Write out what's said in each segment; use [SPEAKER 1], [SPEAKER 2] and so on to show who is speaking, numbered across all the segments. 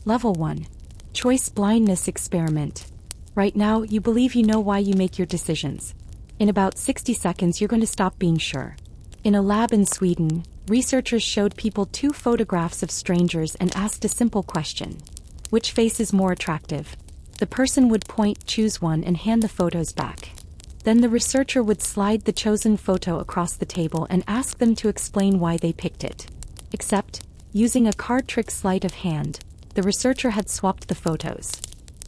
[SPEAKER 1] Level 1. Choice Blindness Experiment. Right now, you believe you know why you make your decisions. In about 60 seconds, you're going to stop being sure. In a lab in Sweden, researchers showed people 2 photographs of strangers and asked a simple question. Which face is more attractive? The person would point, choose one, and hand the photos back. Then the researcher would slide the chosen photo across the table and ask them to explain why they picked it. Except, using a card trick sleight of hand, the researcher had swapped the photos.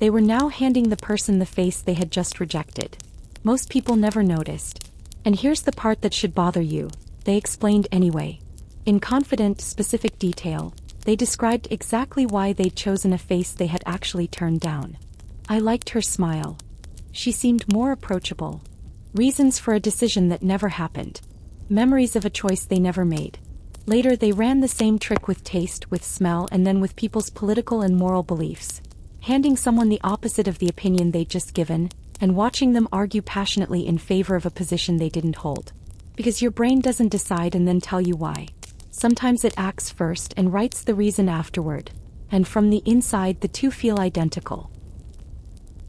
[SPEAKER 1] They were now handing the person the face they had just rejected. Most people never noticed. And here's the part that should bother you. They explained anyway. In confident, specific detail, they described exactly why they'd chosen a face they had actually turned down. I liked her smile. She seemed more approachable. Reasons for a decision that never happened. Memories of a choice they never made. Later they ran the same trick with taste, with smell, and then with people's political and moral beliefs. Handing someone the opposite of the opinion they'd just given, and watching them argue passionately in favor of a position they didn't hold. Because your brain doesn't decide and then tell you why. Sometimes it acts first and writes the reason afterward. And from the inside the two feel identical.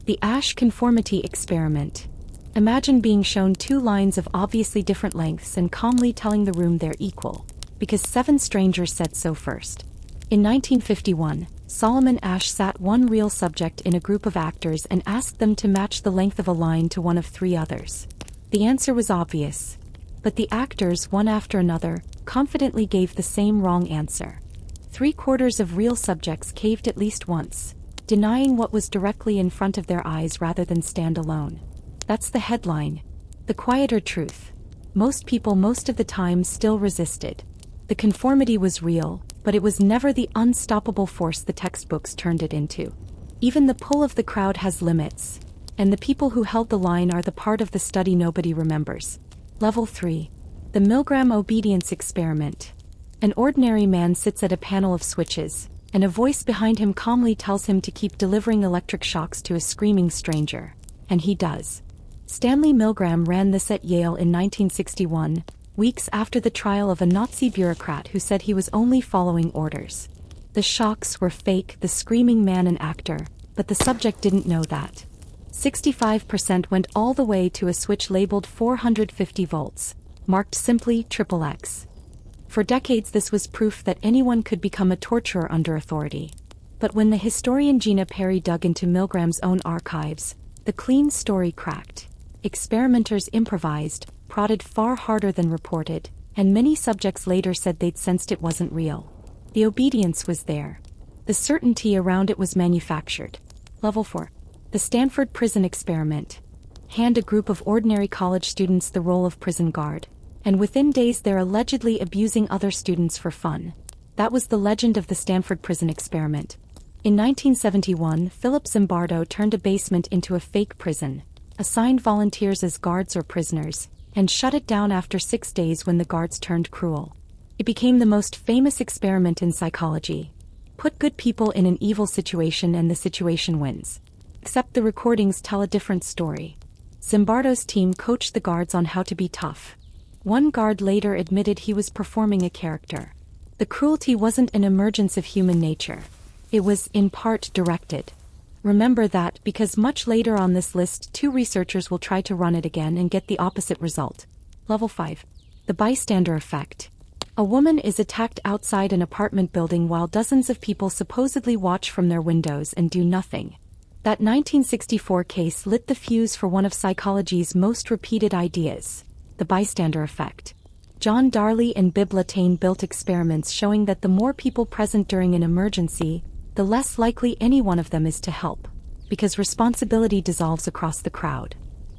[SPEAKER 1] The Asch Conformity Experiment. Imagine being shown 2 lines of obviously different lengths and calmly telling the room they're equal, because 7 strangers said so first. In 1951, Solomon Asch sat one real subject in a group of actors and asked them to match the length of a line to one of 3 others. The answer was obvious. But the actors, one after another, confidently gave the same wrong answer. 3/4 of real subjects caved at least once, denying what was directly in front of their eyes rather than stand alone. That's the headline. The quieter truth. Most people most of the time still resisted. The conformity was real, but it was never the unstoppable force the textbooks turned it into. Even the pull of the crowd has limits, and the people who held the line are the part of the study nobody remembers. Level 3. The Milgram Obedience Experiment. An ordinary man sits at a panel of switches, and a voice behind him calmly tells him to keep delivering electric shocks to a screaming stranger. And he does. Stanley Milgram ran this at Yale in 1961, weeks after the trial of a Nazi bureaucrat who said he was only following orders. The shocks were fake, the screaming man an actor, but the subject didn't know that. 65% went all the way to a switch labeled 450 volts, marked simply XXX. For decades this was proof that anyone could become a torturer under authority. But when the historian Gina Perry dug into Milgram's own archives, the clean story cracked. Experimenters improvised, prodded far harder than reported, and many subjects later said they'd sensed it wasn't real. The obedience was there. The certainty around it was manufactured. Level 4. The Stanford Prison Experiment. Hand a group of ordinary college students the role of prison guard, and within days they're allegedly abusing other students for fun. That was the legend of the Stanford Prison Experiment. In 1971, Philip Zimbardo turned a basement into a fake prison, assigned volunteers as guards or prisoners, and shut it down after 6 days when the guards turned cruel. It became the most famous experiment in psychology. Put good people in an evil situation and the situation wins. Except the recordings tell a different story. Zimbardo's team coached the guards on how to be tough. One guard later admitted he was performing a character. The cruelty wasn't an emergence of human nature. It was, in part, directed. Remember that, because much later on this list 2 researchers will try to run it again and get the opposite result. Level 5. The Bystander Effect. A woman is attacked outside an apartment building while dozens of people supposedly watch from their windows and do nothing. That 1964 case lit the fuse for one of psychology's most repeated ideas, the bystander effect. John Darley and Bibb Latané built experiments showing that the more people present during an emergency, the less likely any one of them is to help, because responsibility dissolves across the crowd.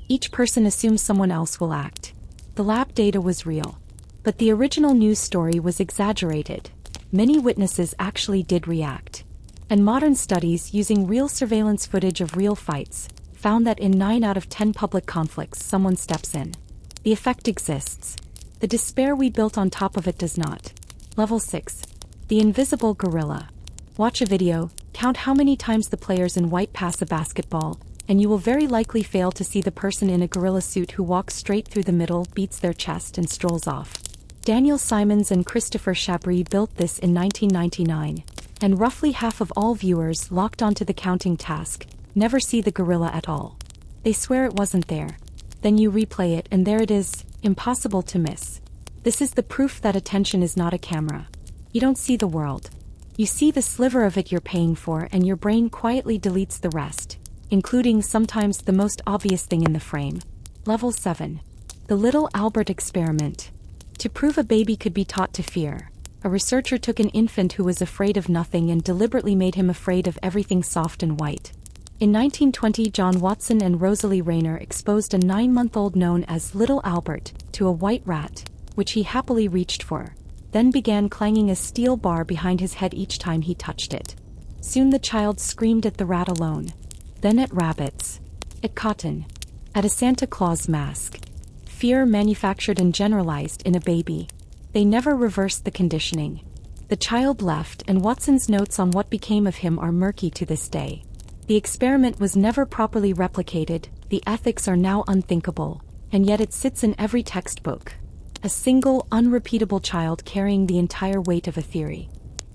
[SPEAKER 1] Each person assumes someone else will act. The lab data was real. But the original news story was exaggerated. Many witnesses actually did react. And modern studies using real surveillance footage of real fights found that in 9 out of 10 public conflicts someone steps in. The effect exists. The despair we built on top of it does not. Level 6. The Invisible Gorilla. Watch a video, count how many times the players in white pass a basketball, and you will very likely fail to see the person in a gorilla suit who walks straight through the middle, beats their chest and strolls off. Daniel Simons and Christopher Chabry built this in 1999, and roughly half of all viewers locked onto the counting task never see the gorilla at all. They swear it wasn't there. Then you replay it and there it is, impossible to miss. This is the proof that attention is not a camera. You don't see the world. You see the sliver of it you're paying for, and your brain quietly deletes the rest, including sometimes the most obvious thing in the frame. Level 7. The Little Albert Experiment. To prove a baby could be taught to fear, a researcher took an infant who was afraid of nothing and deliberately made him afraid of everything soft and white. In 1920, John Watson and Rosalie Rayner exposed a 9-month-old known as Little Albert to a white rat, which he happily reached for, then began clanging a steel bar behind his head each time he touched it. Soon the child screamed at the rat alone, then at rabbits, at cotton, at a Santa Claus mask. Fear manufactured and generalized in a baby. They never reversed the conditioning. The child left, and Watson's notes on what became of him are murky to this day. The experiment was never properly replicated, the ethics are now unthinkable, and yet it sits in every textbook. A single, unrepeatable child carrying the entire weight of a theory.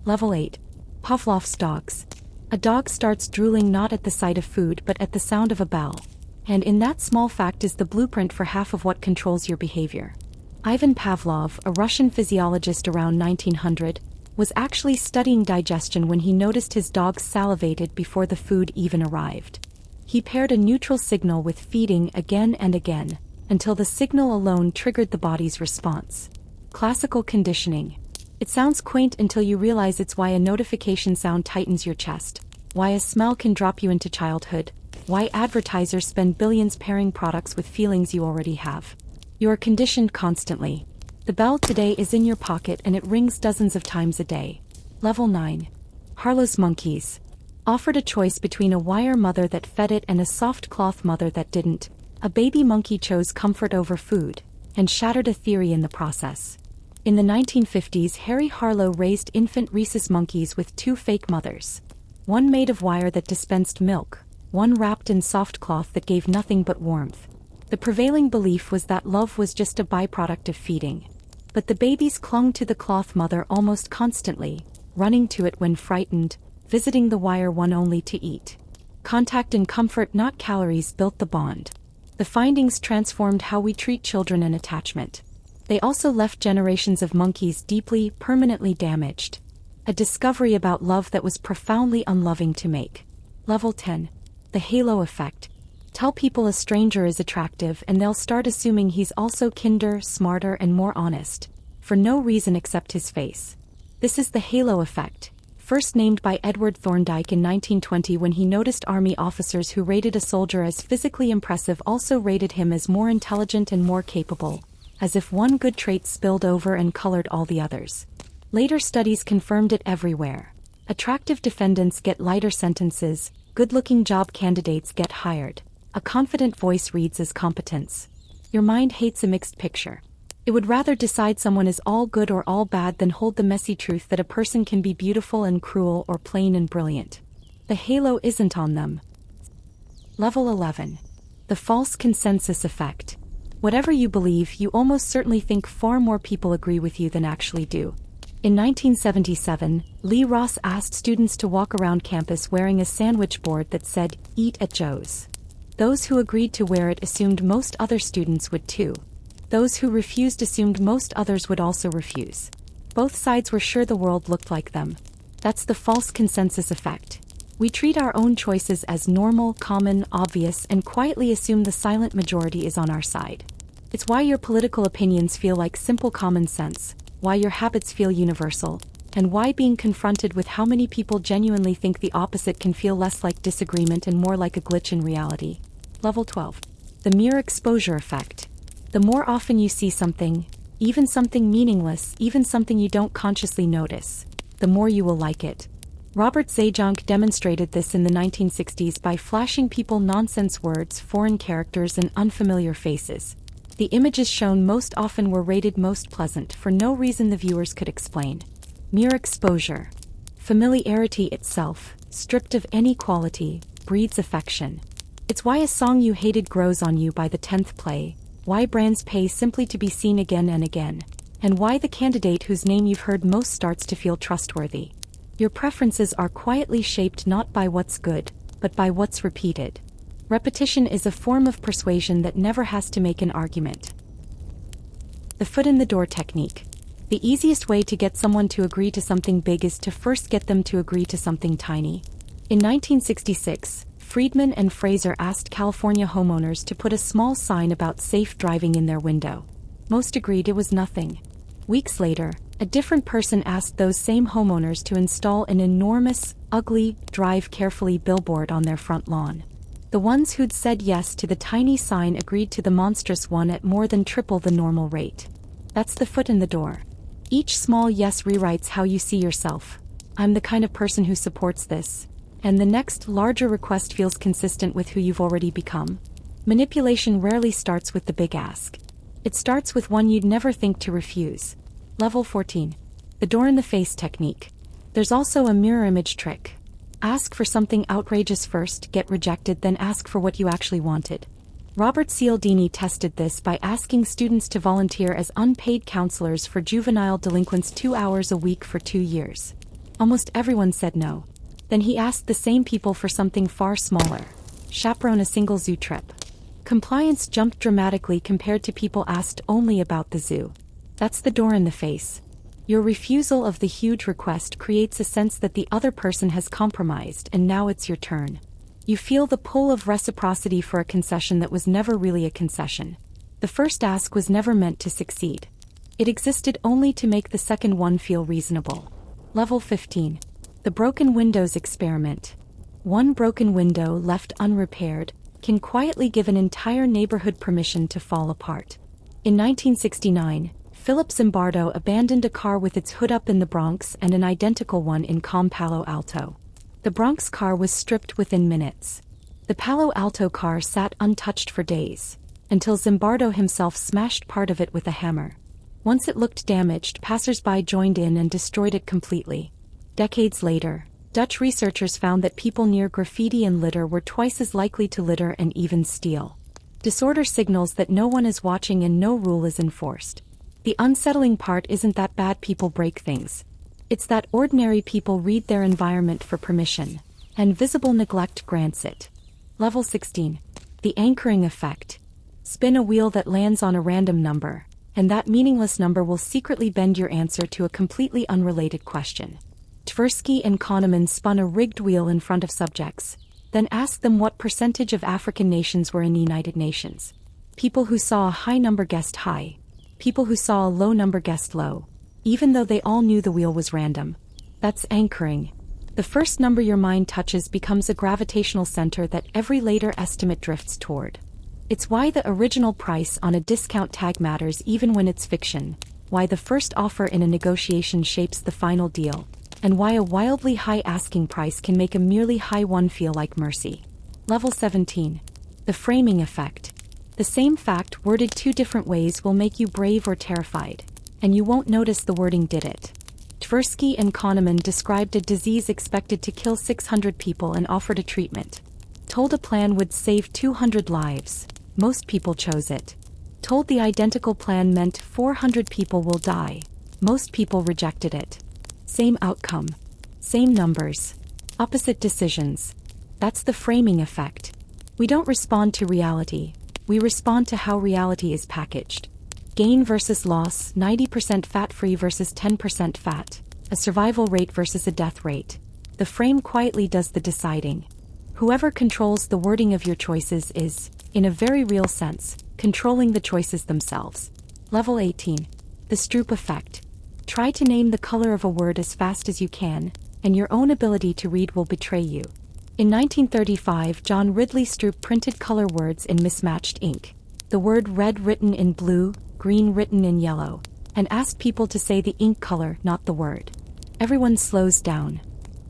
[SPEAKER 1] Level 8. Pavlov's dogs. A dog starts drooling not at the sight of food but at the sound of a bell. And in that small fact is the blueprint for half of what controls your behavior. Ivan Pavlov, a Russian physiologist around 1900, was actually studying digestion when he noticed his dogs salivated before the food even arrived. He paired a neutral signal with feeding again and again, until the signal alone triggered the body's response. Classical conditioning. It sounds quaint until you realize it's why a notification sound tightens your chest, why a smell can drop you into childhood, why advertisers spend billions pairing products with feelings you already have. You are conditioned constantly. The bell today is in your pocket and it rings dozens of times a day. Level 9. Harlow's monkeys. Offered a choice between a wire mother that fed it and a soft cloth mother that didn't, a baby monkey chose comfort over food, and shattered a theory in the process. In the 1950s, Harry Harlow raised infant rhesus monkeys with 2 fake mothers. One made of wire that dispensed milk, one wrapped in soft cloth that gave nothing but warmth. The prevailing belief was that love was just a byproduct of feeding. But the babies clung to the cloth mother almost constantly, running to it when frightened, visiting the wire one only to eat. Contact and comfort, not calories, built the bond. The findings transformed how we treat children and attachment. They also left generations of monkeys deeply, permanently damaged. A discovery about love that was profoundly unloving to make. Level 10. The Halo Effect. Tell people a stranger is attractive and they'll start assuming he's also kinder, smarter and more honest, for no reason except his face. This is the Halo Effect, first named by Edward Thorndike in 1920 when he noticed army officers who rated a soldier as physically impressive also rated him as more intelligent and more capable, as if one good trait spilled over and colored all the others. Later studies confirmed it everywhere. Attractive defendants get lighter sentences, good-looking job candidates get hired. A confident voice reads as competence. Your mind hates a mixed picture. It would rather decide someone is all good or all bad than hold the messy truth that a person can be beautiful and cruel or plain and brilliant. The halo isn't on them. Level 11. The False Consensus Effect. Whatever you believe, you almost certainly think far more people agree with you than actually do. In 1977, Lee Ross asked students to walk around campus wearing a sandwich board that said, "Eat at Joe's." Those who agreed to wear it assumed most other students would too. Those who refused assumed most others would also refuse. Both sides were sure the world looked like them. That's the false consensus effect. We treat our own choices as normal, common, obvious, and quietly assume the silent majority is on our side. It's why your political opinions feel like simple common sense, why your habits feel universal, and why being confronted with how many people genuinely think the opposite can feel less like disagreement and more like a glitch in reality. Level 12. The Mere Exposure Effect. The more often you see something, even something meaningless, even something you don't consciously notice, the more you will like it. Robert Zajonc demonstrated this in the 1960s by flashing people nonsense words, foreign characters, and unfamiliar faces. The images shown most often were rated most pleasant for no reason the viewers could explain. Mere exposure. Familiarity itself, stripped of any quality, breeds affection. It's why a song you hated grows on you by the 10th play, why brands pay simply to be seen again and again. and why the candidate whose name you've heard most starts to feel trustworthy. Your preferences are quietly shaped not by what's good, but by what's repeated. Repetition is a form of persuasion that never has to make an argument. The foot in the door technique. The easiest way to get someone to agree to something big is to first get them to agree to something tiny. In 1966, Friedman and Fraser asked California homeowners to put a small sign about safe driving in their window. Most agreed it was nothing. Weeks later, a different person asked those same homeowners to install an enormous, ugly, "Drive carefully" billboard on their front lawn. The ones who'd said yes to the tiny sign agreed to the monstrous one at more than triple the normal rate. That's the foot in the door. Each small yes rewrites how you see yourself. I'm the kind of person who supports this. And the next, larger request feels consistent with who you've already become. Manipulation rarely starts with the big ask. It starts with one you'd never think to refuse. Level 14. The door in the face technique. There's also a mirror image trick. Ask for something outrageous first, get rejected, then ask for what you actually wanted. Robert Cialdini tested this by asking students to volunteer as unpaid counselors for juvenile delinquents 2 hours a week for 2 years. Almost everyone said no. Then he asked the same people for something far smaller. Chaperone a single zoo trip. Compliance jumped dramatically compared to people asked only about the zoo. That's the door in the face. Your refusal of the huge request creates a sense that the other person has compromised and now it's your turn. You feel the pull of reciprocity for a concession that was never really a concession. The first ask was never meant to succeed. It existed only to make the second one feel reasonable. Level 15. The broken windows experiment. One broken window left unrepaired can quietly give an entire neighborhood permission to fall apart. In 1969, Philip Zimbardo abandoned a car with its hood up in the Bronx and an identical one in Palo Alto. The Bronx car was stripped within minutes. The Palo Alto car sat untouched for days, until Zimbardo himself smashed part of it with a hammer. Once it looked damaged, passers-by joined in and destroyed it completely. Decades later, Dutch researchers found that people near graffiti and litter were twice as likely to litter and even steal. Disorder signals that no one is watching and no rule is enforced. The unsettling part isn't that bad people break things. It's that ordinary people read their environment for permission, and visible neglect grants it. Level 16. The anchoring effect. Spin a wheel that lands on a random number, and that meaningless number will secretly bend your answer to a completely unrelated question. Tversky and Kahneman spun a rigged wheel in front of subjects, then asked them what percentage of African nations were in the United Nations. People who saw a high number guessed high. People who saw a low number guessed low, even though they all knew the wheel was random. That's anchoring. The first number your mind touches becomes a gravitational center that every later estimate drifts toward. It's why the original price on a discount tag matters even when it's fiction, why the first offer in a negotiation shapes the final deal, and why a wildly high asking price can make a merely high one feel like mercy. Level 17. The framing effect. The same fact worded 2 different ways will make you brave or terrified, and you won't notice the wording did it. Tversky and Kahneman described a disease expected to kill 600 people and offered a treatment. Told a plan would save 200 lives. Most people chose it. Told the identical plan meant 400 people will die. Most people rejected it. Same outcome. Same numbers. Opposite decisions. That's the framing effect. We don't respond to reality. We respond to how reality is packaged. Gain versus loss, 90% fat-free versus 10% fat. A survival rate versus a death rate. The frame quietly does the deciding. Whoever controls the wording of your choices is, in a very real sense, controlling the choices themselves. Level 18. The Stroop Effect. Try to name the color of a word as fast as you can, and your own ability to read will betray you. In 1935, John Ridley Stroop printed color words in mismatched ink. The word red written in blue, green written in yellow, and asked people to say the ink color, not the word. Everyone slows down.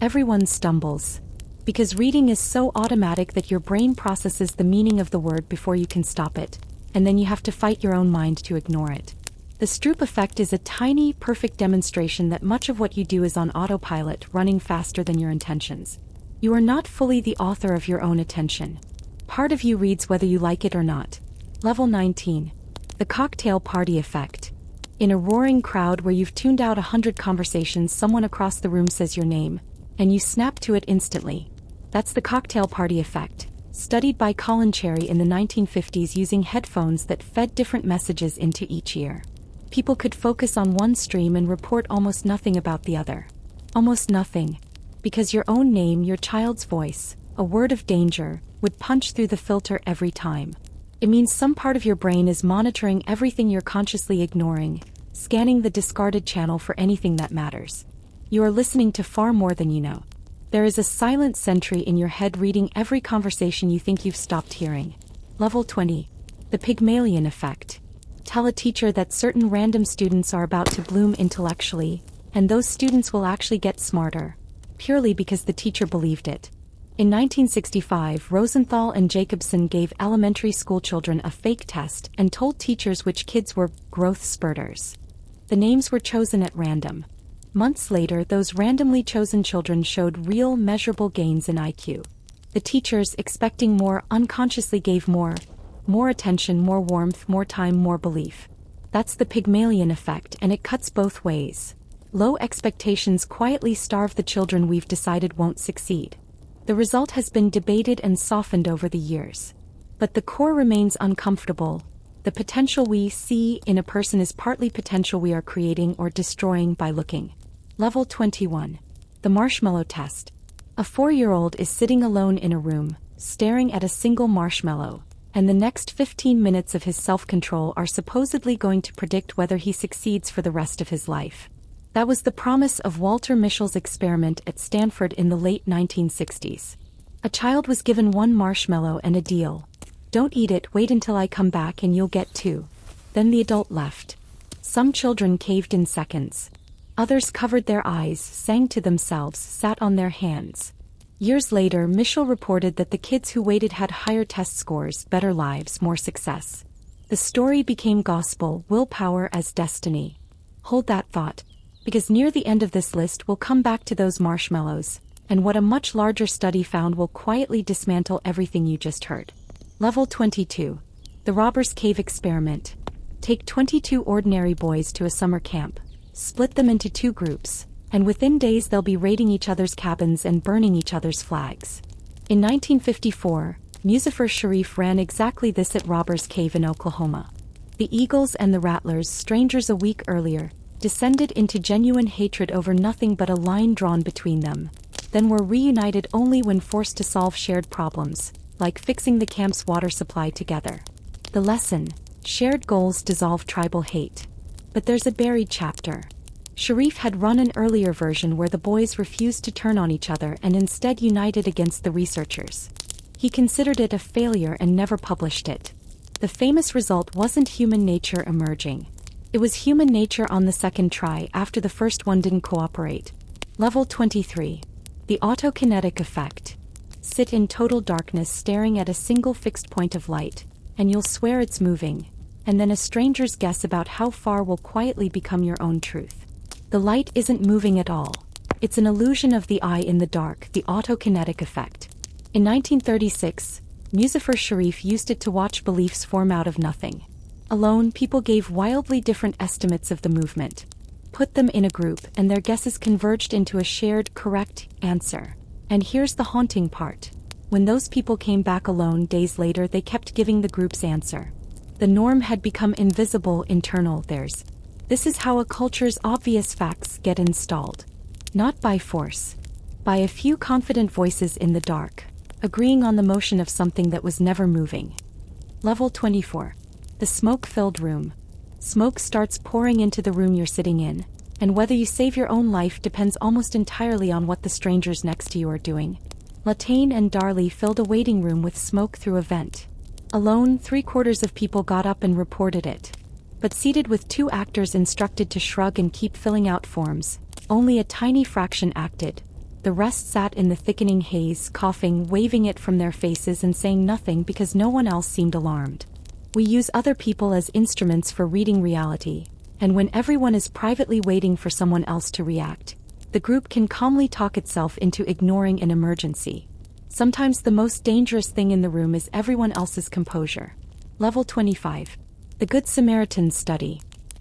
[SPEAKER 1] Everyone stumbles. Because reading is so automatic that your brain processes the meaning of the word before you can stop it, and then you have to fight your own mind to ignore it. The Stroop Effect is a tiny, perfect demonstration that much of what you do is on autopilot, running faster than your intentions. You are not fully the author of your own attention. Part of you reads whether you like it or not. Level 19. The Cocktail Party Effect. In a roaring crowd where you've tuned out 100 conversations, someone across the room says your name, and you snap to it instantly. That's the cocktail party effect, studied by Colin Cherry in the 1950s using headphones that fed different messages into each ear. People could focus on one stream and report almost nothing about the other. Almost nothing. Because your own name, your child's voice, a word of danger, would punch through the filter every time. It means some part of your brain is monitoring everything you're consciously ignoring, scanning the discarded channel for anything that matters. You are listening to far more than you know. There is a silent sentry in your head reading every conversation you think you've stopped hearing. Level 20. The Pygmalion Effect. Tell a teacher that certain random students are about to bloom intellectually, and those students will actually get smarter, purely because the teacher believed it. In 1965, Rosenthal and Jacobson gave elementary school children a fake test and told teachers which kids were growth spurters. The names were chosen at random. Months later, those randomly chosen children showed real, measurable gains in IQ. The teachers, expecting more, unconsciously gave more attention, more warmth, more time, more belief. That's the Pygmalion Effect, and it cuts both ways. Low expectations quietly starve the children we've decided won't succeed. The result has been debated and softened over the years. But the core remains uncomfortable. The potential we see in a person is partly potential we are creating or destroying by looking. Level 21. The Marshmallow Test. A 4-year-old is sitting alone in a room, staring at a single marshmallow, and the next 15 minutes of his self-control are supposedly going to predict whether he succeeds for the rest of his life. That was the promise of Walter Mischel's experiment at Stanford in the late 1960s. A child was given one marshmallow and a deal. Don't eat it, wait until I come back and you'll get 2. Then the adult left. Some children caved in seconds. Others covered their eyes, sang to themselves, sat on their hands. Years later, Mischel reported that the kids who waited had higher test scores, better lives, more success. The story became gospel, willpower as destiny. Hold that thought. Because near the end of this list we'll come back to those marshmallows, and what a much larger study found will quietly dismantle everything you just heard. Level 22. The Robbers Cave Experiment. Take 22 ordinary boys to a summer camp, split them into 2 groups, and within days they'll be raiding each other's cabins and burning each other's flags. In 1954, Muzafer Sharif ran exactly this at Robbers Cave in Oklahoma. The Eagles and the Rattlers, strangers a week earlier, descended into genuine hatred over nothing but a line drawn between them, then were reunited only when forced to solve shared problems, like fixing the camp's water supply together. The lesson: shared goals dissolve tribal hate. But there's a buried chapter. Sharif had run an earlier version where the boys refused to turn on each other and instead united against the researchers. He considered it a failure and never published it. The famous result wasn't human nature emerging. It was human nature on the second try after the first one didn't cooperate. Level 23. The Autokinetic Effect. Sit in total darkness staring at a single fixed point of light, and you'll swear it's moving, and then a stranger's guess about how far will quietly become your own truth. The light isn't moving at all. It's an illusion of the eye in the dark, the Autokinetic Effect. In 1936, Muzafer Sharif used it to watch beliefs form out of nothing. Alone, people gave wildly different estimates of the movement. Put them in a group, and their guesses converged into a shared, correct answer. And here's the haunting part. When those people came back alone days later, they kept giving the group's answer. The norm had become invisible, internal, theirs. This is how a culture's obvious facts get installed. Not by force. By a few confident voices in the dark, agreeing on the motion of something that was never moving. Level 24. The smoke-filled room. Smoke starts pouring into the room you're sitting in, and whether you save your own life depends almost entirely on what the strangers next to you are doing. Latane and Darley filled a waiting room with smoke through a vent. Alone, 3/4 of people got up and reported it. But seated with 2 actors instructed to shrug and keep filling out forms, only a tiny fraction acted. The rest sat in the thickening haze, coughing, waving it from their faces and saying nothing because no one else seemed alarmed. We use other people as instruments for reading reality, and when everyone is privately waiting for someone else to react, the group can calmly talk itself into ignoring an emergency. Sometimes the most dangerous thing in the room is everyone else's composure. Level 25. The Good Samaritan Study.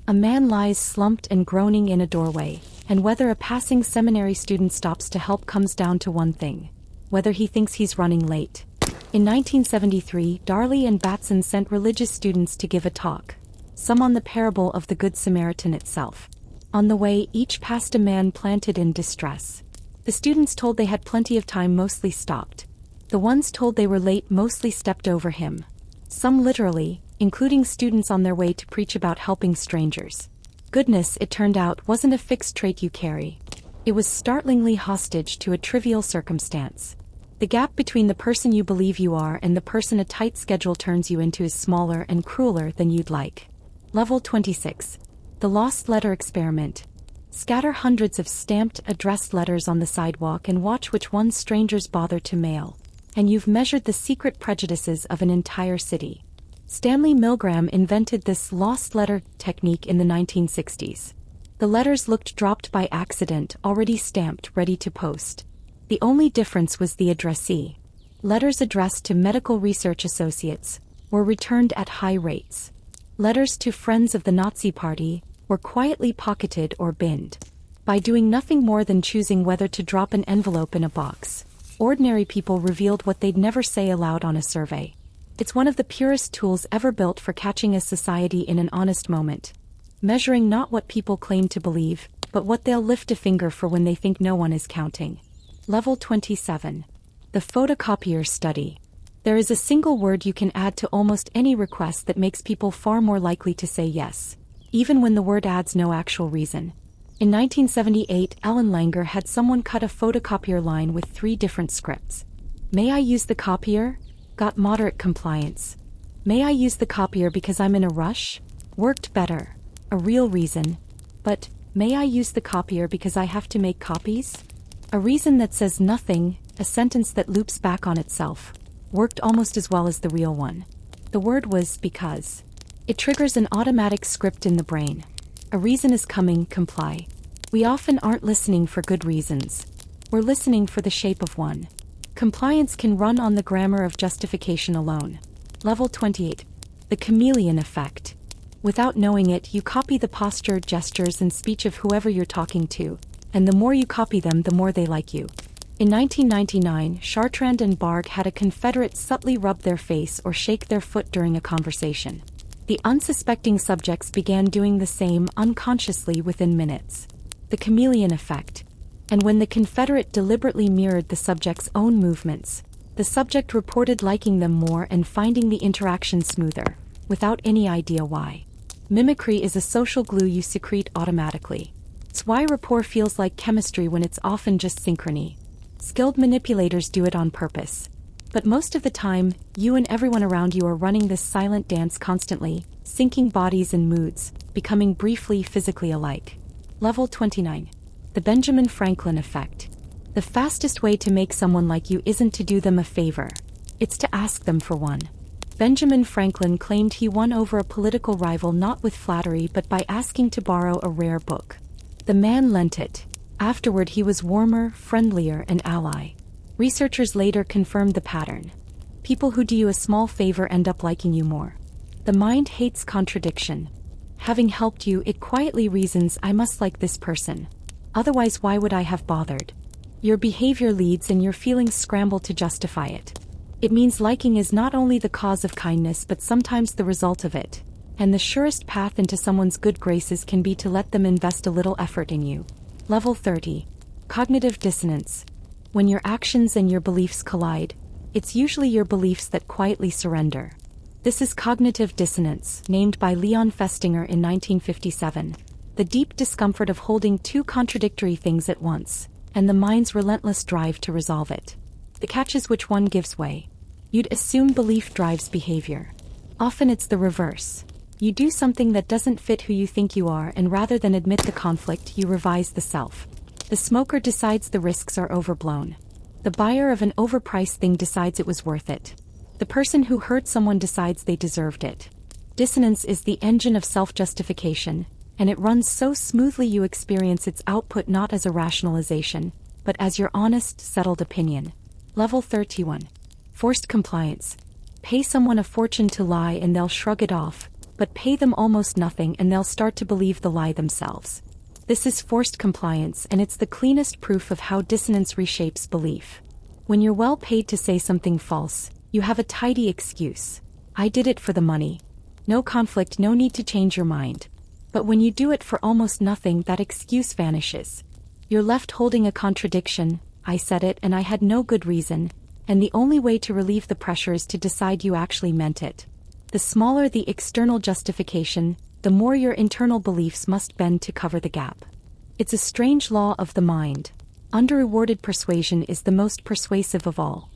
[SPEAKER 1] A man lies slumped and groaning in a doorway, and whether a passing seminary student stops to help comes down to one thing: whether he thinks he's running late. In 1973, Darley and Batson sent religious students to give a talk, some on the parable of the Good Samaritan itself. On the way, each passed a man planted in distress. The students told they had plenty of time mostly stopped. The ones told they were late mostly stepped over him. Some literally, including students on their way to preach about helping strangers. Goodness, it turned out, wasn't a fixed trait you carry. It was startlingly hostage to a trivial circumstance. The gap between the person you believe you are and the person a tight schedule turns you into is smaller and crueler than you'd like. Level 26. The Lost Letter Experiment. Scatter hundreds of stamped, addressed letters on the sidewalk and watch which ones strangers bother to mail. And you've measured the secret prejudices of an entire city. Stanley Milgram invented this lost letter technique in the 1960s. The letters looked dropped by accident, already stamped, ready to post. The only difference was the addressee. Letters addressed to medical research associates were returned at high rates. Letters to friends of the Nazi Party were quietly pocketed or binned. By doing nothing more than choosing whether to drop an envelope in a box, ordinary people revealed what they'd never say aloud on a survey. It's one of the purest tools ever built for catching a society in an honest moment. Measuring not what people claim to believe, but what they'll lift a finger for when they think no one is counting. Level 27. The Photocopier Study. There is a single word you can add to almost any request that makes people far more likely to say yes, even when the word adds no actual reason. In 1978, Ellen Langer had someone cut a photocopier line with 3 different scripts. May I use the copier? Got moderate compliance. May I use the copier because I'm in a rush? Worked better. A real reason. But, may I use the copier because I have to make copies? A reason that says nothing, a sentence that loops back on itself. Worked almost as well as the real one. The word was because. It triggers an automatic script in the brain. A reason is coming, comply. We often aren't listening for good reasons. We're listening for the shape of one. Compliance can run on the grammar of justification alone. Level 28. The Chameleon Effect. Without knowing it, you copy the posture, gestures, and speech of whoever you're talking to, and the more you copy them, the more they like you. In 1999, Chartrand and Barg had a confederate subtly rub their face or shake their foot during a conversation. The unsuspecting subjects began doing the same unconsciously within minutes. The Chameleon Effect. And when the confederate deliberately mirrored the subject's own movements, the subject reported liking them more and finding the interaction smoother, without any idea why. Mimicry is a social glue you secrete automatically. It's why rapport feels like chemistry when it's often just synchrony. Skilled manipulators do it on purpose. But most of the time, you and everyone around you are running this silent dance constantly, syncing bodies and moods, becoming briefly physically alike. Level 29. The Benjamin Franklin Effect. The fastest way to make someone like you isn't to do them a favor. It's to ask them for one. Benjamin Franklin claimed he won over a political rival not with flattery but by asking to borrow a rare book. The man lent it. Afterward he was warmer, friendlier, an ally. Researchers later confirmed the pattern. People who do you a small favor end up liking you more. The mind hates contradiction. Having helped you, it quietly reasons, I must like this person. Otherwise, why would I have bothered? Your behavior leads and your feelings scramble to justify it. It means liking is not only the cause of kindness but sometimes the result of it. And the surest path into someone's good graces can be to let them invest a little effort in you. Level 30. Cognitive Dissonance. When your actions and your beliefs collide, it's usually your beliefs that quietly surrender. This is cognitive dissonance, named by Leon Festinger in 1957. The deep discomfort of holding 2 contradictory things at once, and the mind's relentless drive to resolve it. The catch is which one gives way. You'd assume belief drives behavior. Often it's the reverse. You do something that doesn't fit who you think you are, and rather than admit the conflict, you revise the self. The smoker decides the risks are overblown. The buyer of an overpriced thing decides it was worth it. The person who hurt someone decides they deserved it. Dissonance is the engine of self-justification, and it runs so smoothly you experience its output not as a rationalization, but as your honest, settled opinion. Level 31. Forced compliance. Pay someone a fortune to lie and they'll shrug it off, but pay them almost nothing and they'll start to believe the lie themselves. This is forced compliance, and it's the cleanest proof of how dissonance reshapes belief. When you're well paid to say something false, you have a tidy excuse. I did it for the money. No conflict, no need to change your mind. But when you do it for almost nothing, that excuse vanishes. You're left holding a contradiction. I said it and I had no good reason, and the only way to relieve the pressure is to decide you actually meant it. The smaller the external justification, the more your internal beliefs must bend to cover the gap. It's a strange law of the mind. Under-rewarded persuasion is the most persuasive of all.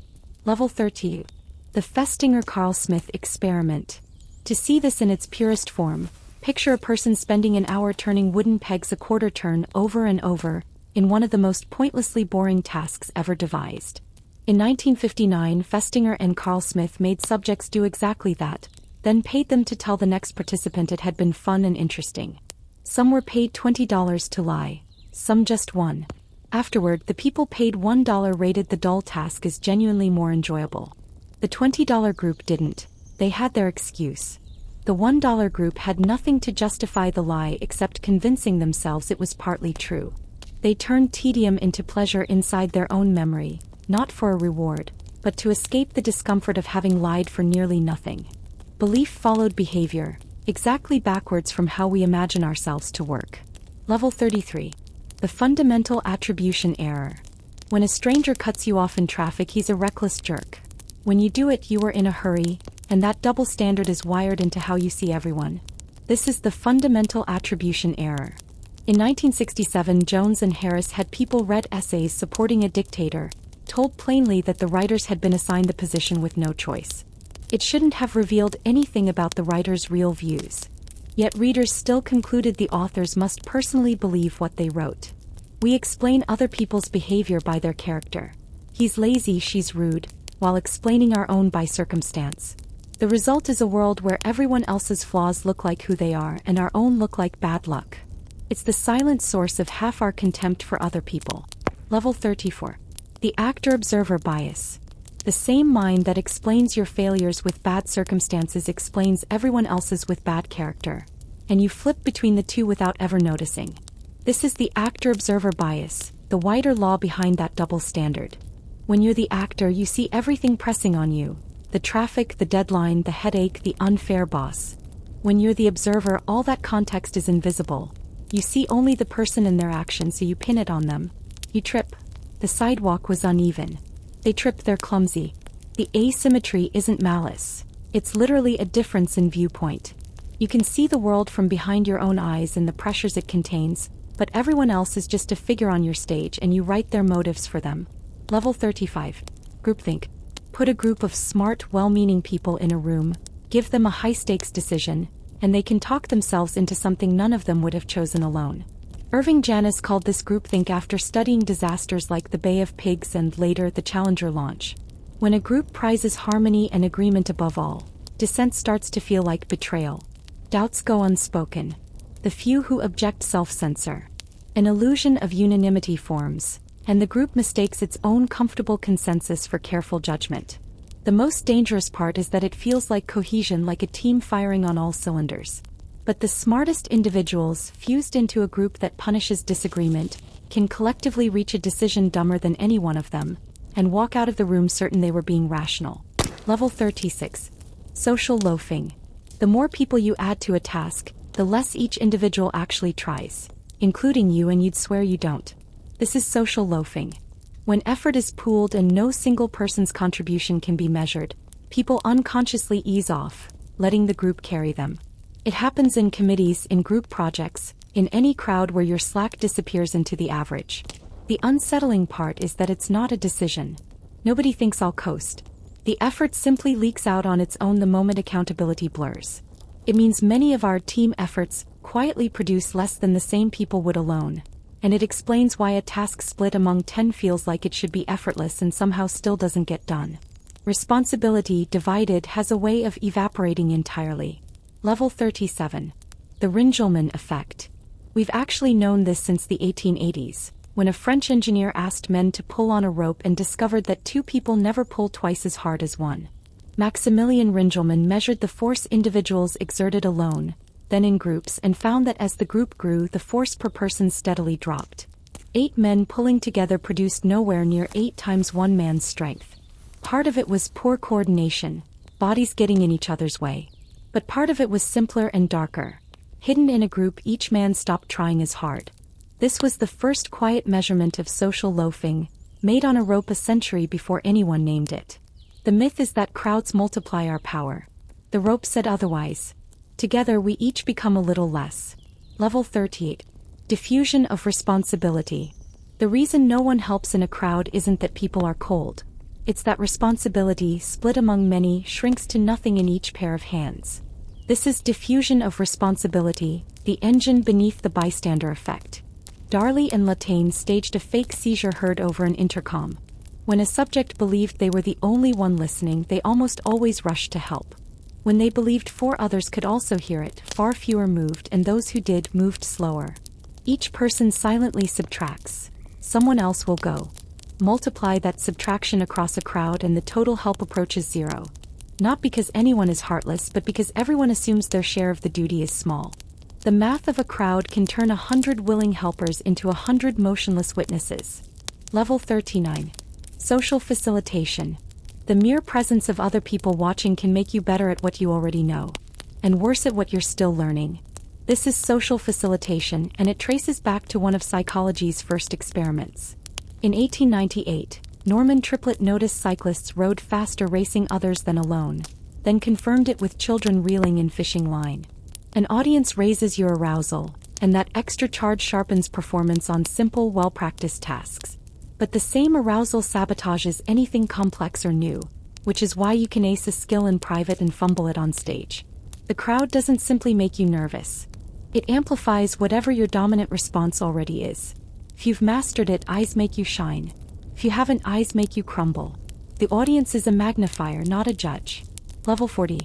[SPEAKER 1] Level 30. The Festinger-Carlsmith Experiment. To see this in its purest form, picture a person spending an hour turning wooden pegs a quarter turn over and over, in one of the most pointlessly boring tasks ever devised. In 1959, Festinger and Carlsmith made subjects do exactly that, then paid them to tell the next participant it had been fun and interesting. Some were paid $20 to lie, some just $1. Afterward, the people paid $1 rated the dull task as genuinely more enjoyable. The $20 group didn't. They had their excuse. The $1 group had nothing to justify the lie except convincing themselves it was partly true. They turned tedium into pleasure inside their own memory, not for a reward, but to escape the discomfort of having lied for nearly nothing. Belief followed behavior, exactly backwards from how we imagine ourselves to work. Level 33. The Fundamental Attribution Error. When a stranger cuts you off in traffic, he's a reckless jerk. When you do it, you are in a hurry, and that double standard is wired into how you see everyone. This is the fundamental attribution error. In 1967, Jones and Harris had people read essays supporting a dictator, told plainly that the writers had been assigned the position with no choice. It shouldn't have revealed anything about the writer's real views. Yet readers still concluded the authors must personally believe what they wrote. We explain other people's behavior by their character. He's lazy, she's rude, while explaining our own by circumstance. The result is a world where everyone else's flaws look like who they are and our own look like bad luck. It's the silent source of half our contempt for other people. Level 34. The Actor-Observer Bias. The same mind that explains your failures with bad circumstances explains everyone else's with bad character. And you flip between the two without ever noticing. This is the actor-observer bias, the wider law behind that double standard. When you're the actor, you see everything pressing on you. The traffic, the deadline, the headache, the unfair boss. When you're the observer, all that context is invisible. You see only the person and their action, so you pin it on them. You trip. The sidewalk was uneven. They trip, they're clumsy. The asymmetry isn't malice. It's literally a difference in viewpoint. You can see the world from behind your own eyes and the pressures it contains, but everyone else is just a figure on your stage and you write their motives for them. Level 35. Groupthink. Put a group of smart, well-meaning people in a room, give them a high-stakes decision, and they can talk themselves into something none of them would have chosen alone. Irving Janis called this groupthink after studying disasters like the Bay of Pigs and later the Challenger launch. When a group prizes harmony and agreement above all, dissent starts to feel like betrayal. Doubts go unspoken. The few who object self-censor. An illusion of unanimity forms, and the group mistakes its own comfortable consensus for careful judgment. The most dangerous part is that it feels like cohesion, like a team firing on all cylinders. But the smartest individuals, fused into a group that punishes disagreement, can collectively reach a decision dumber than any one of them, and walk out of the room certain they were being rational. Level 36. Social loafing. The more people you add to a task, the less each individual actually tries, including you, and you'd swear you don't. This is social loafing. When effort is pooled and no single person's contribution can be measured, people unconsciously ease off, letting the group carry them. It happens in committees, in group projects, in any crowd where your slack disappears into the average. The unsettling part is that it's not a decision. Nobody thinks I'll coast. The effort simply leaks out on its own the moment accountability blurs. It means many of our team efforts quietly produce less than the same people would alone. And it explains why a task split among 10 feels like it should be effortless and somehow still doesn't get done. Responsibility divided has a way of evaporating entirely. Level 37. The Ringelmann Effect. We've actually known this since the 1880s, when a French engineer asked men to pull on a rope and discovered that two people never pull twice as hard as one. Maximilian Ringelmann measured the force individuals exerted alone, then in groups, and found that as the group grew, the force per person steadily dropped. 8 men pulling together produced nowhere near 8 times one man's strength. Part of it was poor coordination, bodies getting in each other's way. But part of it was simpler and darker. Hidden in a group, each man stopped trying as hard. This was the first quiet measurement of social loafing, made on a rope a century before anyone named it. The myth is that crowds multiply our power. The rope said otherwise. Together we each become a little less. Level 38. Diffusion of Responsibility. The reason no one helps in a crowd isn't that people are cold. It's that responsibility, split among many, shrinks to nothing in each pair of hands. This is diffusion of responsibility, the engine beneath the bystander effect. Darley and Latane staged a fake seizure heard over an intercom. When a subject believed they were the only one listening, they almost always rushed to help. When they believed 4 others could also hear it, far fewer moved, and those who did moved slower. Each person silently subtracts. Someone else will go. Multiply that subtraction across a crowd and the total help approaches 0. Not because anyone is heartless, but because everyone assumes their share of the duty is small. The math of a crowd can turn 100 willing helpers into 100 motionless witnesses. Level 39. Social Facilitation. The mere presence of other people watching can make you better at what you already know, and worse at what you're still learning. This is social facilitation, and it traces back to one of psychology's first experiments. In 1898, Norman Triplett noticed cyclists rode faster racing others than alone, then confirmed it with children reeling in fishing line. An audience raises your arousal, and that extra charge sharpens performance on simple, well-practiced tasks. But the same arousal sabotages anything complex or new, which is why you can ace a skill in private and fumble it on stage. The crowd doesn't simply make you nervous. It amplifies whatever your dominant response already is. If you've mastered it, eyes make you shine. If you haven't, eyes make you crumble. The audience is a magnifier, not a judge. Level 40.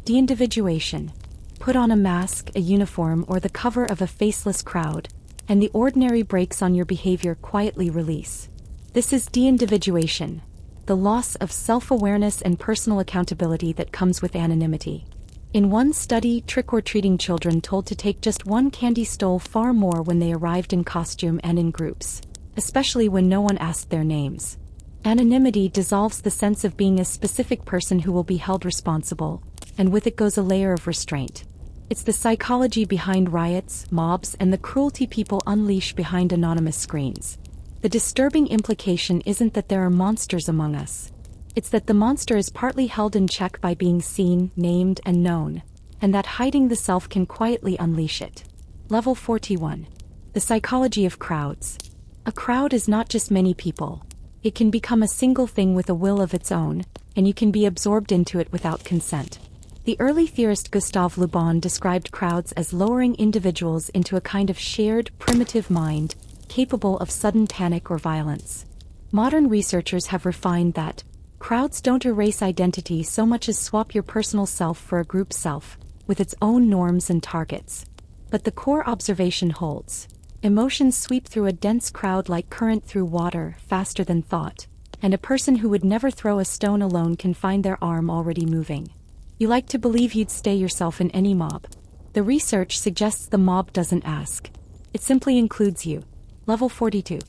[SPEAKER 1] De-individuation. Put on a mask, a uniform, or the cover of a faceless crowd, and the ordinary brakes on your behavior quietly release. This is de-individuation, the loss of self-awareness and personal accountability that comes with anonymity. In one study, trick-or-treating children told to take just one candy stole far more when they arrived in costume and in groups, especially when no one asked their names. Anonymity dissolves the sense of being a specific person who will be held responsible, and with it goes a layer of restraint. It's the psychology behind riots, mobs, and the cruelty people unleash behind anonymous screens. The disturbing implication isn't that there are monsters among us. It's that the monster is partly held in check by being seen, named, and known, and that hiding the self can quietly unleash it. Level 41. The psychology of crowds. A crowd is not just many people. It can become a single thing with a will of its own, and you can be absorbed into it without consent. The early theorist Gustave Le Bon described crowds as lowering individuals into a kind of shared, primitive mind, capable of sudden panic or violence. Modern researchers have refined that crowds don't erase identity so much as swap your personal self for a group self, with its own norms and targets. But the core observation holds. Emotions sweep through a dense crowd like current through water, faster than thought, and a person who would never throw a stone alone can find their arm already moving. You like to believe you'd stay yourself in any mob. The research suggests the mob doesn't ask. It simply includes you. Level 42.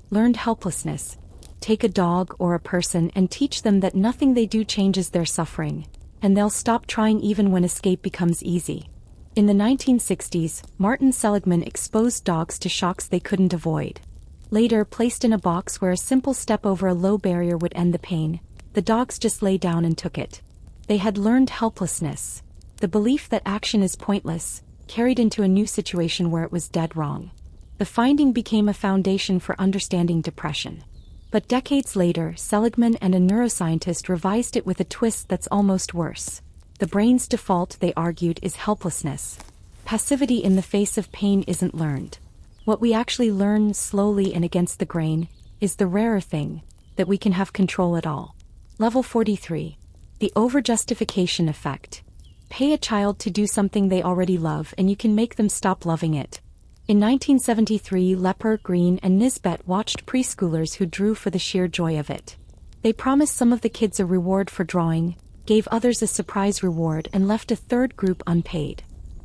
[SPEAKER 1] Learned helplessness. Take a dog or a person and teach them that nothing they do changes their suffering, and they'll stop trying even when escape becomes easy. In the 1960s, Martin Seligman exposed dogs to shocks they couldn't avoid. Later, placed in a box where a simple step over a low barrier would end the pain, the dogs just lay down and took it. They had learned helplessness, the belief that action is pointless, carried into a new situation where it was dead wrong. The finding became a foundation for understanding depression. But decades later, Seligman and a neuroscientist revised it with a twist that's almost worse. The brain's default, they argued, is helplessness. Passivity in the face of pain isn't learned. What we actually learn slowly and against the grain is the rarer thing, that we can have control at all. Level 43. The Overjustification Effect. Pay a child to do something they already love and you can make them stop loving it. In 1973, Lepper, Green, and Nisbet watched preschoolers who drew for the sheer joy of it. They promised some of the kids a reward for drawing, gave others a surprise reward and left a third group unpaid.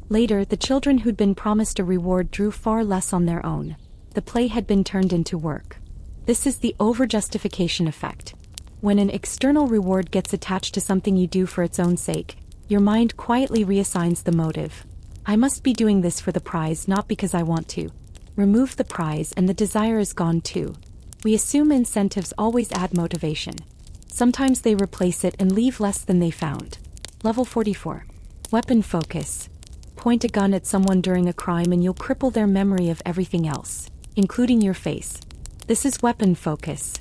[SPEAKER 1] Later, the children who'd been promised a reward drew far less on their own. The play had been turned into work. This is the overjustification effect. When an external reward gets attached to something you do for its own sake, your mind quietly reassigns the motive. I must be doing this for the prize, not because I want to. Remove the prize and the desire is gone too. We assume incentives always add motivation. Sometimes they replace it and leave less than they found. Level 44. Weapon focus. Point a gun at someone during a crime and you'll cripple their memory of everything else, including your face. This is weapon focus.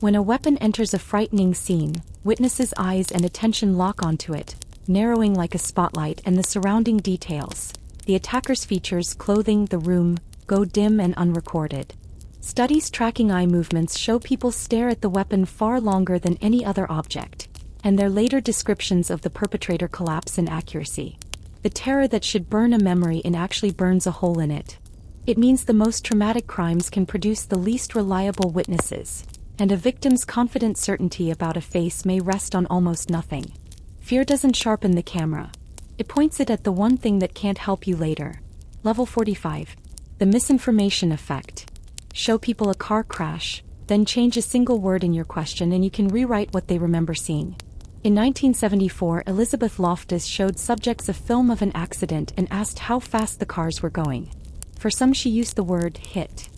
[SPEAKER 1] When a weapon enters a frightening scene, witnesses' eyes and attention lock onto it, narrowing like a spotlight, and the surrounding details, the attacker's features, clothing, the room, go dim and unrecorded. Studies tracking eye movements show people stare at the weapon far longer than any other object, and their later descriptions of the perpetrator collapse in accuracy. The terror that should burn a memory in actually burns a hole in it. It means the most traumatic crimes can produce the least reliable witnesses, and a victim's confident certainty about a face may rest on almost nothing. Fear doesn't sharpen the camera. It points it at the one thing that can't help you later. Level 45. The Misinformation Effect. Show people a car crash, then change a single word in your question and you can rewrite what they remember seeing. In 1974, Elizabeth Loftus showed subjects a film of an accident and asked how fast the cars were going. For some she used the word hit.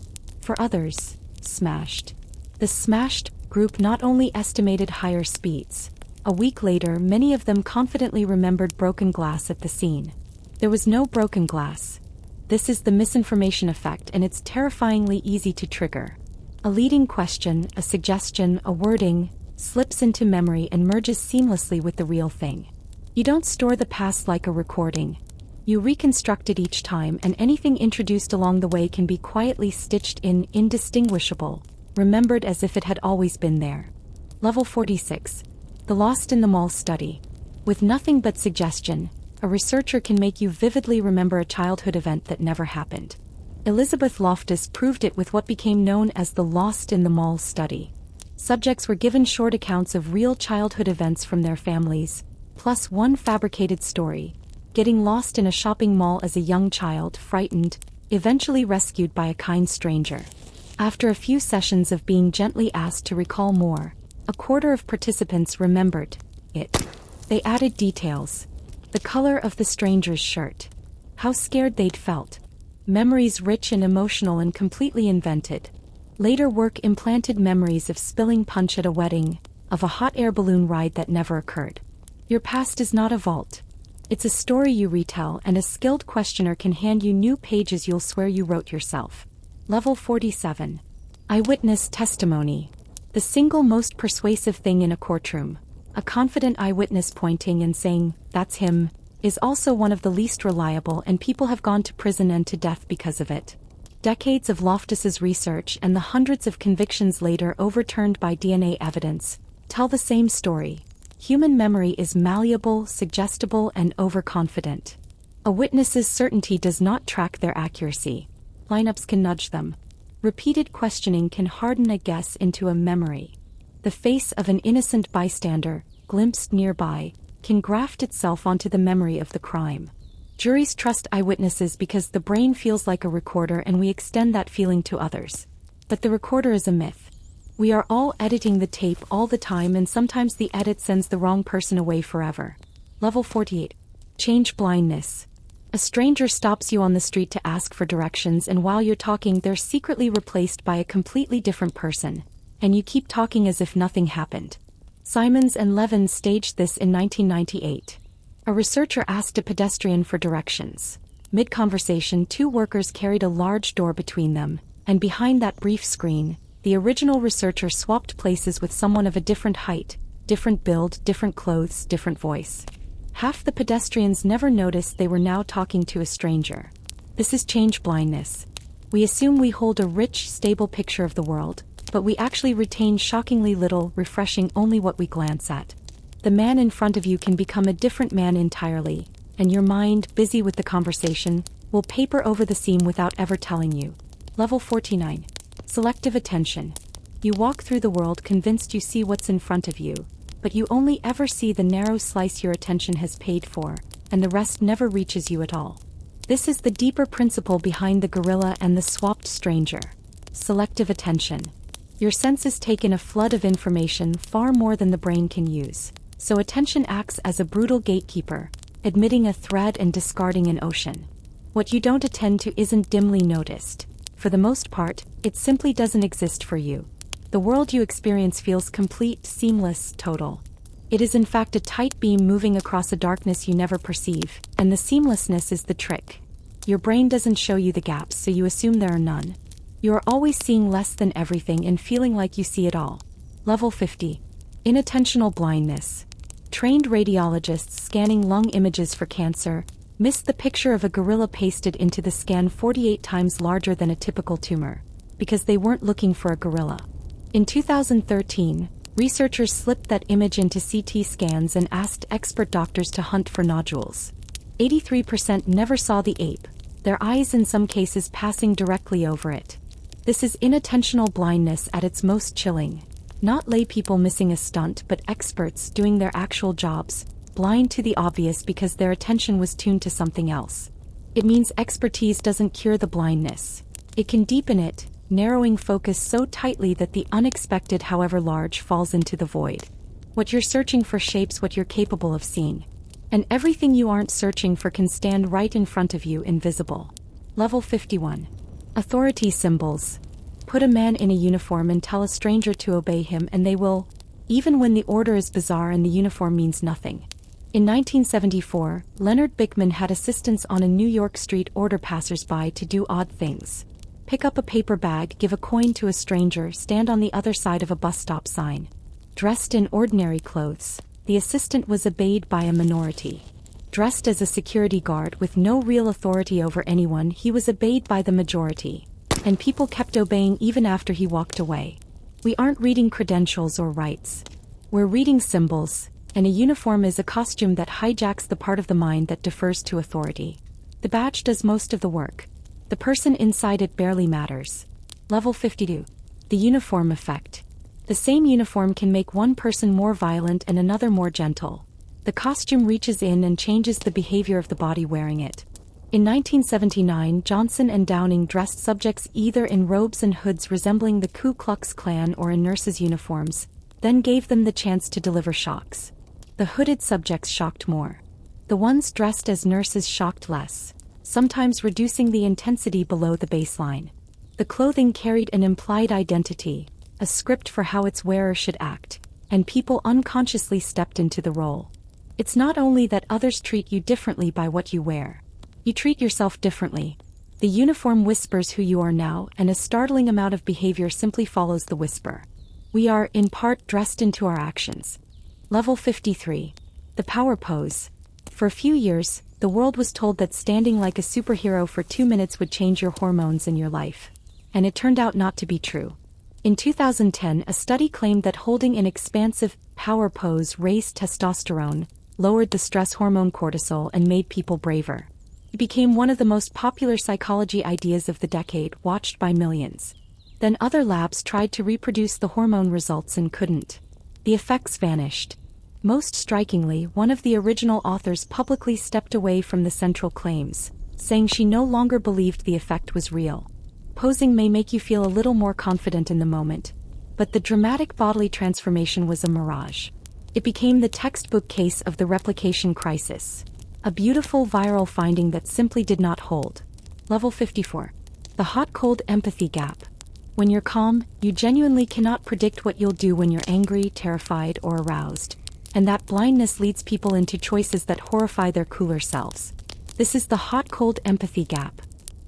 [SPEAKER 1] For others, smashed. The smashed group not only estimated higher speeds. A week later, many of them confidently remembered broken glass at the scene. There was no broken glass. This is the misinformation effect, and it's terrifyingly easy to trigger. A leading question, a suggestion, a wording, slips into memory and merges seamlessly with the real thing. You don't store the past like a recording. You reconstruct it each time, and anything introduced along the way can be quietly stitched in, indistinguishable, remembered as if it had always been there. Level 46. The Lost in the Mall Study. With nothing but suggestion, a researcher can make you vividly remember a childhood event that never happened. Elizabeth Loftus proved it with what became known as the Lost in the Mall Study. Subjects were given short accounts of real childhood events from their families, plus one fabricated story, getting lost in a shopping mall as a young child, frightened, eventually rescued by a kind stranger. After a few sessions of being gently asked to recall more, a quarter of participants remembered it. They added details. The color of the stranger's shirt. How scared they'd felt. Memories rich and emotional and completely invented. Later work implanted memories of spilling punch at a wedding, of a hot air balloon ride that never occurred. Your past is not a vault. It's a story you retell, and a skilled questioner can hand you new pages you'll swear you wrote yourself. Level 47. Eyewitness Testimony. The single most persuasive thing in a courtroom, a confident eyewitness pointing and saying, "That's him," is also one of the least reliable, and people have gone to prison and to death because of it. Decades of Loftus's research and the hundreds of convictions later overturned by DNA evidence tell the same story. Human memory is malleable, suggestible, and overconfident. A witness's certainty does not track their accuracy. Lineups can nudge them. Repeated questioning can harden a guess into a memory. The face of an innocent bystander, glimpsed nearby, can graft itself onto the memory of the crime. Juries trust eyewitnesses because the brain feels like a recorder, and we extend that feeling to others. But the recorder is a myth. We are all editing the tape all the time, and sometimes the edit sends the wrong person away forever. Level 48. Change blindness. A stranger stops you on the street to ask for directions, and while you're talking, they're secretly replaced by a completely different person, and you keep talking as if nothing happened. Simons and Levin staged this in 1998. A researcher asked a pedestrian for directions. Mid-conversation, two workers carried a large door between them, and behind that brief screen, the original researcher swapped places with someone of a different height, different build, different clothes, different voice. Half the pedestrians never noticed they were now talking to a stranger. This is change blindness. We assume we hold a rich, stable picture of the world, but we actually retain shockingly little, refreshing only what we glance at. The man in front of you can become a different man entirely, and your mind, busy with the conversation, will paper over the scene without ever telling you. Level 49. Selective Attention. You walk through the world convinced you see what's in front of you, but you only ever see the narrow slice your attention has paid for, and the rest never reaches you at all. This is the deeper principle behind the gorilla and the swapped stranger. Selective attention. Your senses take in a flood of information far more than the brain can use, so attention acts as a brutal gatekeeper, admitting a thread and discarding an ocean. What you don't attend to isn't dimly noticed. For the most part, it simply doesn't exist for you. The world you experience feels complete, seamless, total. It is in fact a tight beam moving across a darkness you never perceive, and the seamlessness is the trick. Your brain doesn't show you the gaps, so you assume there are none. You are always seeing less than everything and feeling like you see it all. Level 50. Inattentional blindness. Trained radiologists scanning lung images for cancer missed the picture of a gorilla pasted into the scan 48 times larger than a typical tumor, because they weren't looking for a gorilla. In 2013, researchers slipped that image into CT scans and asked expert doctors to hunt for nodules. 83% never saw the ape, their eyes in some cases passing directly over it. This is inattentional blindness at its most chilling. Not laypeople missing a stunt, but experts doing their actual jobs, blind to the obvious because their attention was tuned to something else. It means expertise doesn't cure the blindness. It can deepen it, narrowing focus so tightly that the unexpected, however large, falls into the void. What you're searching for shapes what you're capable of seeing. And everything you aren't searching for can stand right in front of you, invisible. Level 51. Authority symbols. Put a man in a uniform and tell a stranger to obey him and they will, even when the order is bizarre and the uniform means nothing. In 1974, Leonard Bickman had assistants on a New York street order passers-by to do odd things. Pick up a paper bag, give a coin to a stranger, stand on the other side of a bus stop sign. Dressed in ordinary clothes, the assistant was obeyed by a minority. Dressed as a security guard with no real authority over anyone, he was obeyed by the majority. And people kept obeying even after he walked away. We aren't reading credentials or rights. We're reading symbols, and a uniform is a costume that hijacks the part of the mind that defers to authority. The badge does most of the work. The person inside it barely matters. Level 52. The uniform effect. The same uniform can make one person more violent and another more gentle. The costume reaches in and changes the behavior of the body wearing it. In 1979, Johnson and Downing dressed subjects either in robes and hoods resembling the Ku Klux Klan or in nurses' uniforms, then gave them the chance to deliver shocks. The hooded subjects shocked more. The ones dressed as nurses shocked less, sometimes reducing the intensity below the baseline. The clothing carried an implied identity, a script for how its wearer should act, and people unconsciously stepped into the role. It's not only that others treat you differently by what you wear. You treat yourself differently. The uniform whispers who you are now, and a startling amount of behavior simply follows the whisper. We are, in part, dressed into our actions. Level 53. The power pose. For a few years, the world was told that standing like a superhero for 2 minutes would change your hormones and your life. And it turned out not to be true. In 2010, a study claimed that holding an expansive, power pose raised testosterone, lowered the stress hormone cortisol, and made people braver. It became one of the most popular psychology ideas of the decade, watched by millions. Then other labs tried to reproduce the hormone results and couldn't. The effects vanished. Most strikingly, one of the original authors publicly stepped away from the central claims, saying she no longer believed the effect was real. Posing may make you feel a little more confident in the moment, but the dramatic bodily transformation was a mirage. It became the textbook case of the replication crisis. A beautiful viral finding that simply did not hold. Level 54. The hot-cold empathy gap. When you're calm, you genuinely cannot predict what you'll do when you're angry, terrified, or aroused. And that blindness leads people into choices that horrify their cooler selves. This is the hot-cold empathy gap.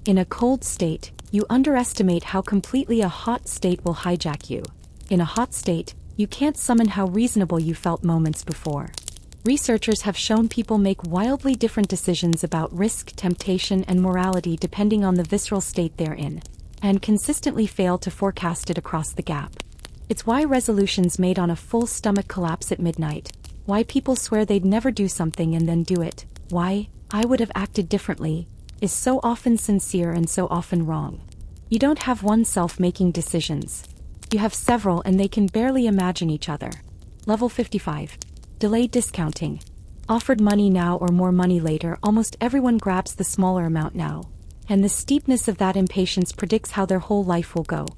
[SPEAKER 1] In a cold state, you underestimate how completely a hot state will hijack you. In a hot state, you can't summon how reasonable you felt moments before. Researchers have shown people make wildly different decisions about risk, temptation, and morality depending on the visceral state they're in, and consistently fail to forecast it across the gap. It's why resolutions made on a full stomach collapse at midnight, why people swear they'd never do something and then do it, why I would have acted differently, is so often sincere and so often wrong. You don't have one self making decisions. You have several and they can barely imagine each other. Level 55. Delay discounting. Offered money now or more money later, almost everyone grabs the smaller amount now. And the steepness of that impatience predicts how their whole life will go.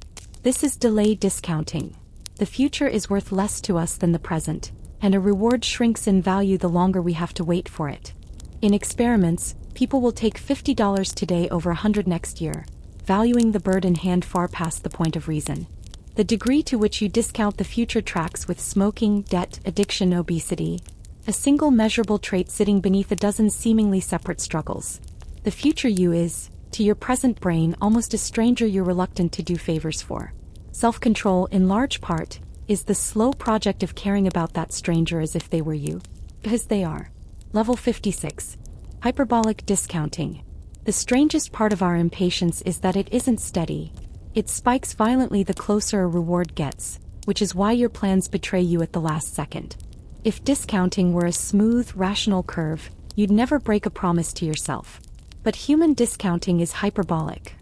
[SPEAKER 1] This is delay discounting. The future is worth less to us than the present, and a reward shrinks in value the longer we have to wait for it. In experiments, people will take $50 today over $100 next year, valuing the bird in hand far past the point of reason. The degree to which you discount the future tracks with smoking, debt, addiction, obesity, a single measurable trait sitting beneath a dozen seemingly separate struggles. The future you is, to your present brain, almost a stranger you're reluctant to do favors for. Self-control, in large part, is the slow project of caring about that stranger as if they were you. Because they are. Level 56. Hyperbolic discounting. The strangest part of our impatience is that it isn't steady. It spikes violently the closer a reward gets, which is why your plans betray you at the last second. If discounting were a smooth, rational curve, you'd never break a promise to yourself. But human discounting is hyperbolic.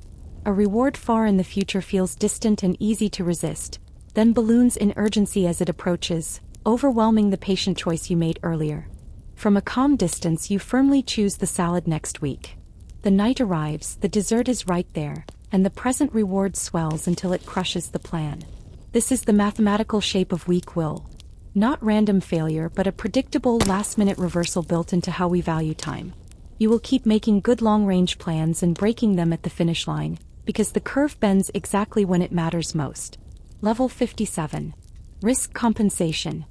[SPEAKER 1] A reward far in the future feels distant and easy to resist, then balloons in urgency as it approaches, overwhelming the patient choice you made earlier. From a calm distance you firmly choose the salad next week. The night arrives, the dessert is right there, and the present reward swells until it crushes the plan. This is the mathematical shape of weak will. Not random failure, but a predictable last-minute reversal built into how we value time. You will keep making good long-range plans and breaking them at the finish line, because the curve bends exactly when it matters most. Level 57. Risk compensation.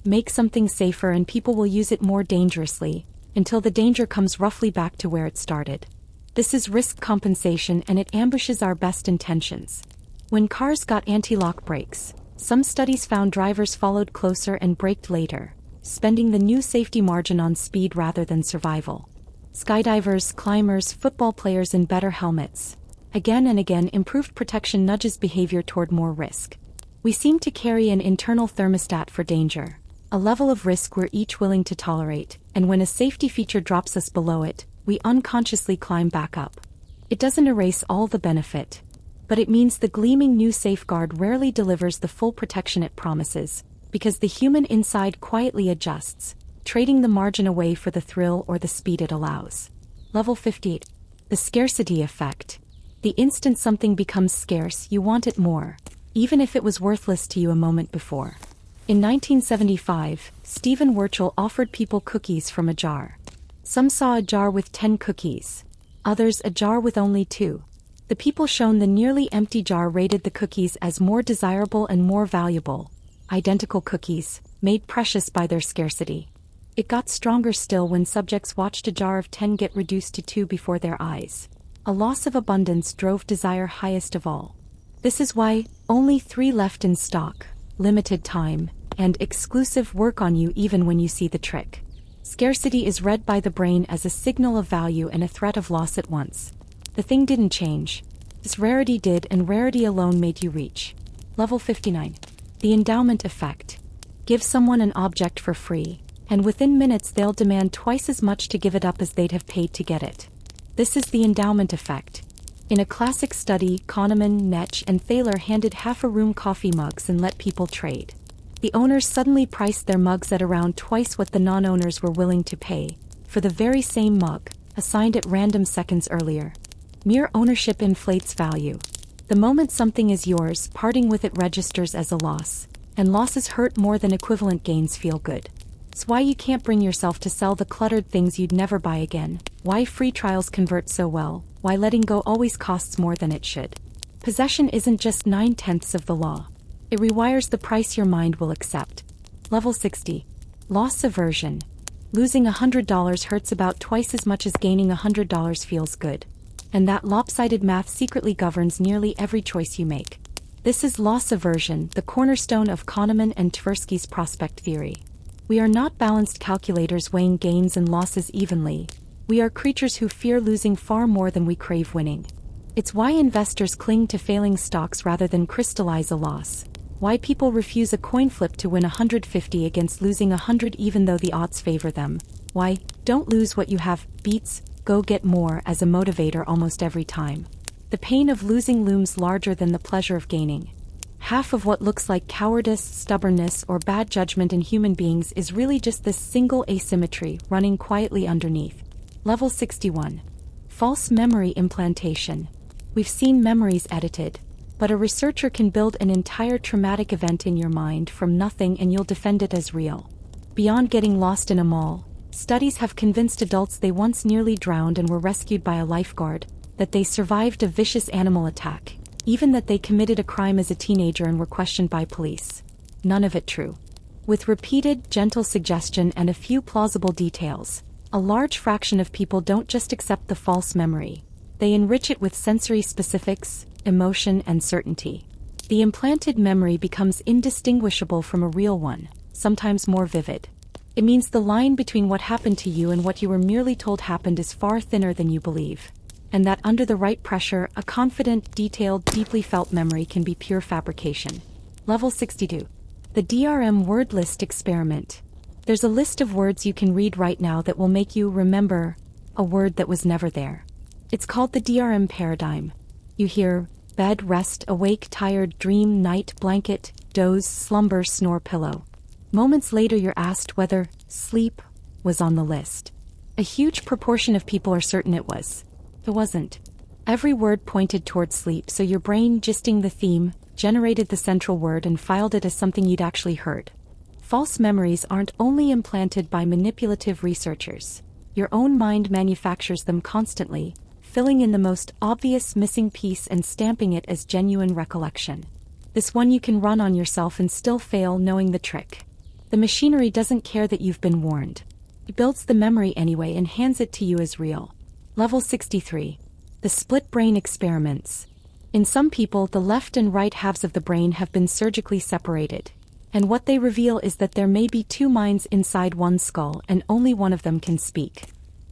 [SPEAKER 1] Make something safer and people will use it more dangerously, until the danger comes roughly back to where it started. This is risk compensation, and it ambushes our best intentions. When cars got anti-lock brakes, some studies found drivers followed closer and braked later, spending the new safety margin on speed rather than survival. Skydivers, climbers, football players in better helmets. Again and again, improved protection nudges behavior toward more risk. We seem to carry an internal thermostat for danger, a level of risk we're each willing to tolerate, and when a safety feature drops us below it, we unconsciously climb back up. It doesn't erase all the benefit, but it means the gleaming new safeguard rarely delivers the full protection it promises, because the human inside quietly adjusts, trading the margin away for the thrill or the speed it allows. Level 58. The Scarcity Effect. The instant something becomes scarce, you want it more, even if it was worthless to you a moment before. In 1975, Stephen Wurtzel offered people cookies from a jar. Some saw a jar with 10 cookies, others a jar with only 2. The people shown the nearly empty jar rated the cookies as more desirable and more valuable, identical cookies, made precious by their scarcity. It got stronger still when subjects watched a jar of 10 get reduced to 2 before their eyes. A loss of abundance drove desire highest of all. This is why only 3 left in stock, limited time, and exclusive work on you even when you see the trick. Scarcity is read by the brain as a signal of value and a threat of loss at once. The thing didn't change. This rarity did, and rarity alone made you reach. Level 59. The Endowment Effect. Give someone an object for free, and within minutes they'll demand twice as much to give it up as they'd have paid to get it. This is the Endowment Effect. In a classic study, Kahneman, Netsch, and Thaler handed half-a-room coffee mugs and let people trade. The owners suddenly priced their mugs at around twice what the non-owners were willing to pay, for the very same mug, assigned at random seconds earlier. Mere ownership inflates value. The moment something is yours, parting with it registers as a loss, and losses hurt more than equivalent gains feel good. It's why you can't bring yourself to sell the cluttered things you'd never buy again, why free trials convert so well, why letting go always costs more than it should. Possession isn't just 9/10 of the law. It rewires the price your mind will accept. Level 60. Loss aversion. Losing $100 hurts about twice as much as gaining $100 feels good. And that lopsided math secretly governs nearly every choice you make. This is loss aversion, the cornerstone of Kahneman and Tversky's prospect theory. We are not balanced calculators weighing gains and losses evenly. We are creatures who fear losing far more than we crave winning. It's why investors cling to failing stocks rather than crystallize a loss. Why people refuse a coin flip to win 150 against losing 100 even though the odds favor them. Why don't lose what you have beats go get more as a motivator almost every time. The pain of losing looms larger than the pleasure of gaining. Half of what looks like cowardice, stubbornness, or bad judgment in human beings is really just this single asymmetry running quietly underneath. Level 61. False memory implantation. We've seen memories edited, but a researcher can build an entire traumatic event in your mind from nothing and you'll defend it as real. Beyond getting lost in a mall, studies have convinced adults they once nearly drowned and were rescued by a lifeguard, that they survived a vicious animal attack, even that they committed a crime as a teenager and were questioned by police. None of it true. With repeated, gentle suggestion and a few plausible details, a large fraction of people don't just accept the false memory. They enrich it with sensory specifics, emotion, and certainty. The implanted memory becomes indistinguishable from a real one, sometimes more vivid. It means the line between what happened to you and what you were merely told happened is far thinner than you believe. And that under the right pressure, a confident, detailed, deeply felt memory can be pure fabrication. Level 62. The DRM Word-List Experiment. There's a list of words you can read right now that will make you remember a word that was never there. It's called the DRM paradigm. You hear bed, rest, awake, tired, dream, night, blanket, doze, slumber, snore, pillow. Moments later you're asked whether sleep was on the list. A huge proportion of people are certain it was. It wasn't. Every word pointed toward sleep, so your brain, gisting the theme, generated the central word and filed it as something you'd actually heard. False memories aren't only implanted by manipulative researchers. Your own mind manufactures them constantly, filling in the most obvious missing piece and stamping it as genuine recollection. This one you can run on yourself and still fail knowing the trick. The machinery doesn't care that you've been warned. It builds the memory anyway and hands it to you as real. Level 63. The split brain experiments. In some people, the left and right halves of the brain have been surgically separated. And what they reveal is that there may be two minds inside one skull and only one of them can speak.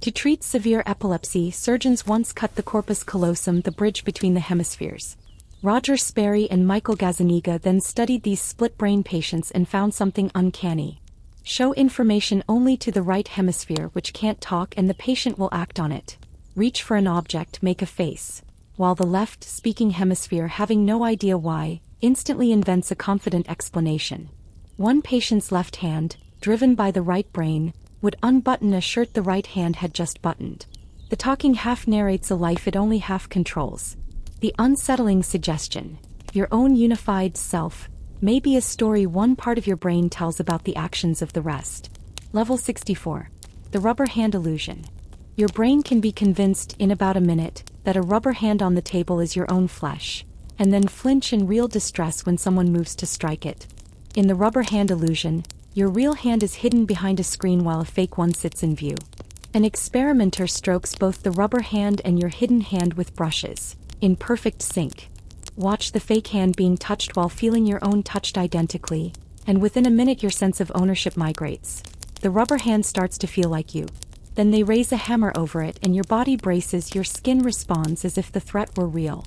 [SPEAKER 1] To treat severe epilepsy, surgeons once cut the corpus callosum, the bridge between the hemispheres. Roger Sperry and Michael Gazzaniga then studied these split-brain patients and found something uncanny. Show information only to the right hemisphere, which can't talk, and the patient will act on it. Reach for an object, make a face. While the left, speaking hemisphere, having no idea why, instantly invents a confident explanation. One patient's left hand, driven by the right brain, would unbutton a shirt the right hand had just buttoned. The talking half narrates a life it only half controls. The unsettling suggestion, your own unified self, may be a story one part of your brain tells about the actions of the rest. Level 64. The rubber hand illusion. Your brain can be convinced in about a minute that a rubber hand on the table is your own flesh, and then flinch in real distress when someone moves to strike it. In the rubber hand illusion, your real hand is hidden behind a screen while a fake one sits in view. An experimenter strokes both the rubber hand and your hidden hand with brushes, in perfect sync. Watch the fake hand being touched while feeling your own touched identically, and within a minute your sense of ownership migrates. The rubber hand starts to feel like you. Then they raise a hammer over it and your body braces, your skin responds as if the threat were real.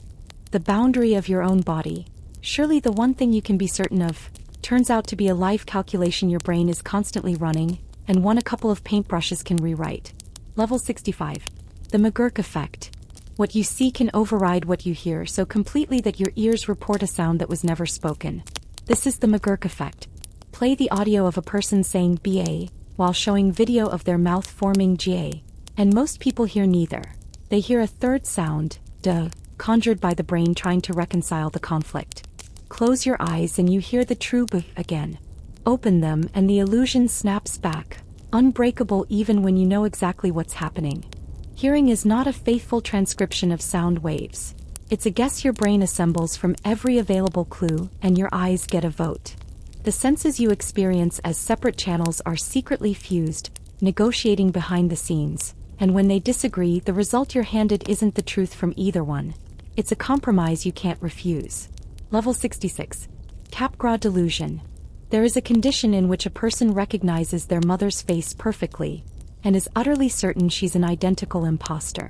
[SPEAKER 1] The boundary of your own body, surely the one thing you can be certain of, turns out to be a life calculation your brain is constantly running, and one a couple of paintbrushes can rewrite. Level 65. The McGurk Effect. What you see can override what you hear so completely that your ears report a sound that was never spoken. This is the McGurk Effect. Play the audio of a person saying BA, while showing video of their mouth forming GA, and most people hear neither. They hear a third sound, duh, conjured by the brain trying to reconcile the conflict. Close your eyes and you hear the true B again. Open them and the illusion snaps back, unbreakable even when you know exactly what's happening. Hearing is not a faithful transcription of sound waves. It's a guess your brain assembles from every available clue, and your eyes get a vote. The senses you experience as separate channels are secretly fused, negotiating behind the scenes, and when they disagree, the result you're handed isn't the truth from either one. It's a compromise you can't refuse. Level 66. Capgras Delusion. There is a condition in which a person recognizes their mother's face perfectly, and is utterly certain she's an identical imposter.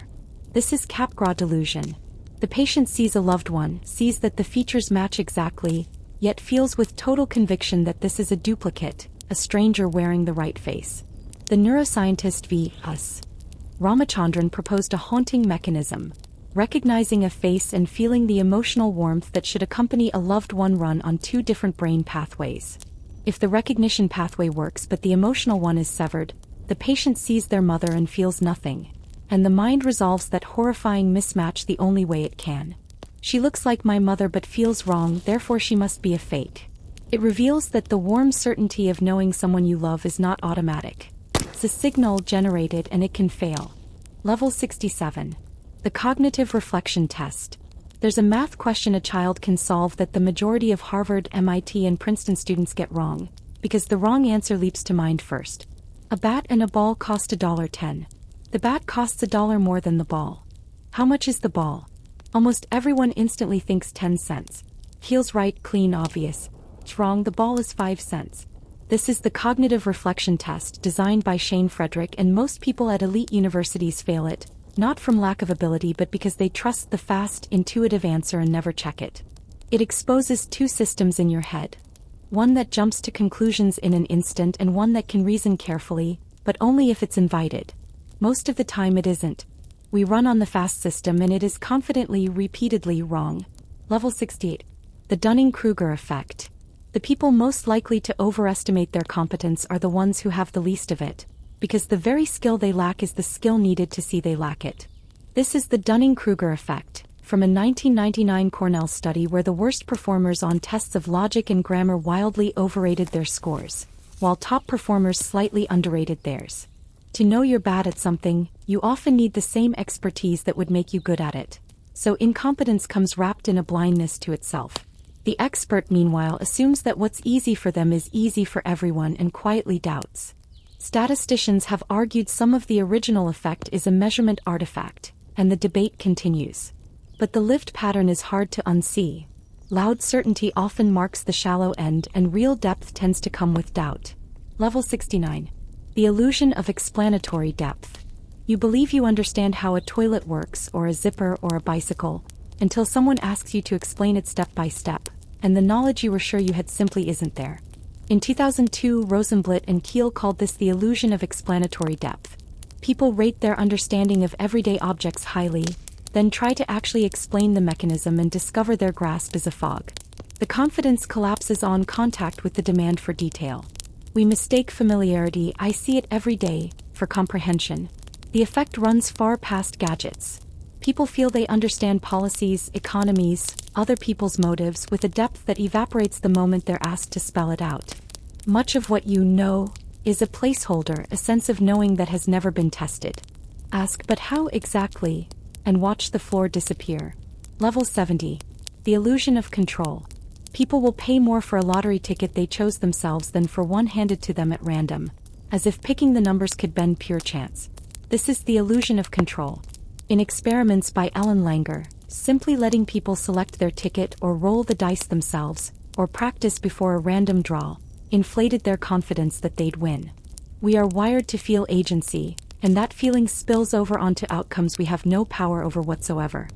[SPEAKER 1] This is Capgras Delusion. The patient sees a loved one, sees that the features match exactly, yet feels with total conviction that this is a duplicate, a stranger wearing the right face. The neuroscientist V. S. Ramachandran proposed a haunting mechanism. recognizing a face and feeling the emotional warmth that should accompany a loved one run on two different brain pathways. If the recognition pathway works but the emotional one is severed, the patient sees their mother and feels nothing, and the mind resolves that horrifying mismatch the only way it can. She looks like my mother but feels wrong, therefore she must be a fake. It reveals that the warm certainty of knowing someone you love is not automatic. It's a signal generated and it can fail. Level 67. The Cognitive Reflection Test. There's a math question a child can solve that the majority of Harvard, MIT, and Princeton students get wrong, because the wrong answer leaps to mind first. A bat and a ball cost $1.10. The bat costs $1 more than the ball. How much is the ball? Almost everyone instantly thinks 10 cents. Feels right, clean, obvious. It's wrong, the ball is 5 cents. This is the Cognitive Reflection Test designed by Shane Frederick, and most people at elite universities fail it, not from lack of ability but because they trust the fast, intuitive answer and never check it. It exposes two systems in your head. One that jumps to conclusions in an instant and one that can reason carefully, but only if it's invited. Most of the time it isn't. We run on the fast system and it is confidently, repeatedly wrong. Level 68. The Dunning-Kruger Effect. The people most likely to overestimate their competence are the ones who have the least of it, because the very skill they lack is the skill needed to see they lack it. This is the Dunning-Kruger Effect, from a 1999 Cornell study where the worst performers on tests of logic and grammar wildly overrated their scores, while top performers slightly underrated theirs. To know you're bad at something, you often need the same expertise that would make you good at it. So incompetence comes wrapped in a blindness to itself. The expert, meanwhile, assumes that what's easy for them is easy for everyone and quietly doubts. Statisticians have argued some of the original effect is a measurement artifact, and the debate continues. But the lived pattern is hard to unsee. Loud certainty often marks the shallow end and real depth tends to come with doubt. Level 69. The Illusion of Explanatory Depth. You believe you understand how a toilet works or a zipper or a bicycle, until someone asks you to explain it step by step, and the knowledge you were sure you had simply isn't there. In 2002, Rosenblatt and Keel called this the illusion of explanatory depth. People rate their understanding of everyday objects highly, then try to actually explain the mechanism and discover their grasp is a fog. The confidence collapses on contact with the demand for detail. We mistake familiarity, I see it every day, for comprehension. The effect runs far past gadgets. People feel they understand policies, economies, other people's motives with a depth that evaporates the moment they're asked to spell it out. Much of what you know is a placeholder, a sense of knowing that has never been tested. Ask, but how exactly? And watch the floor disappear. Level 70. The Illusion of Control. People will pay more for a lottery ticket they chose themselves than for one handed to them at random, as if picking the numbers could bend pure chance. This is the illusion of control. In experiments by Ellen Langer, simply letting people select their ticket or roll the dice themselves, or practice before a random draw, inflated their confidence that they'd win. We are wired to feel agency, and that feeling spills over onto outcomes we have no power over whatsoever.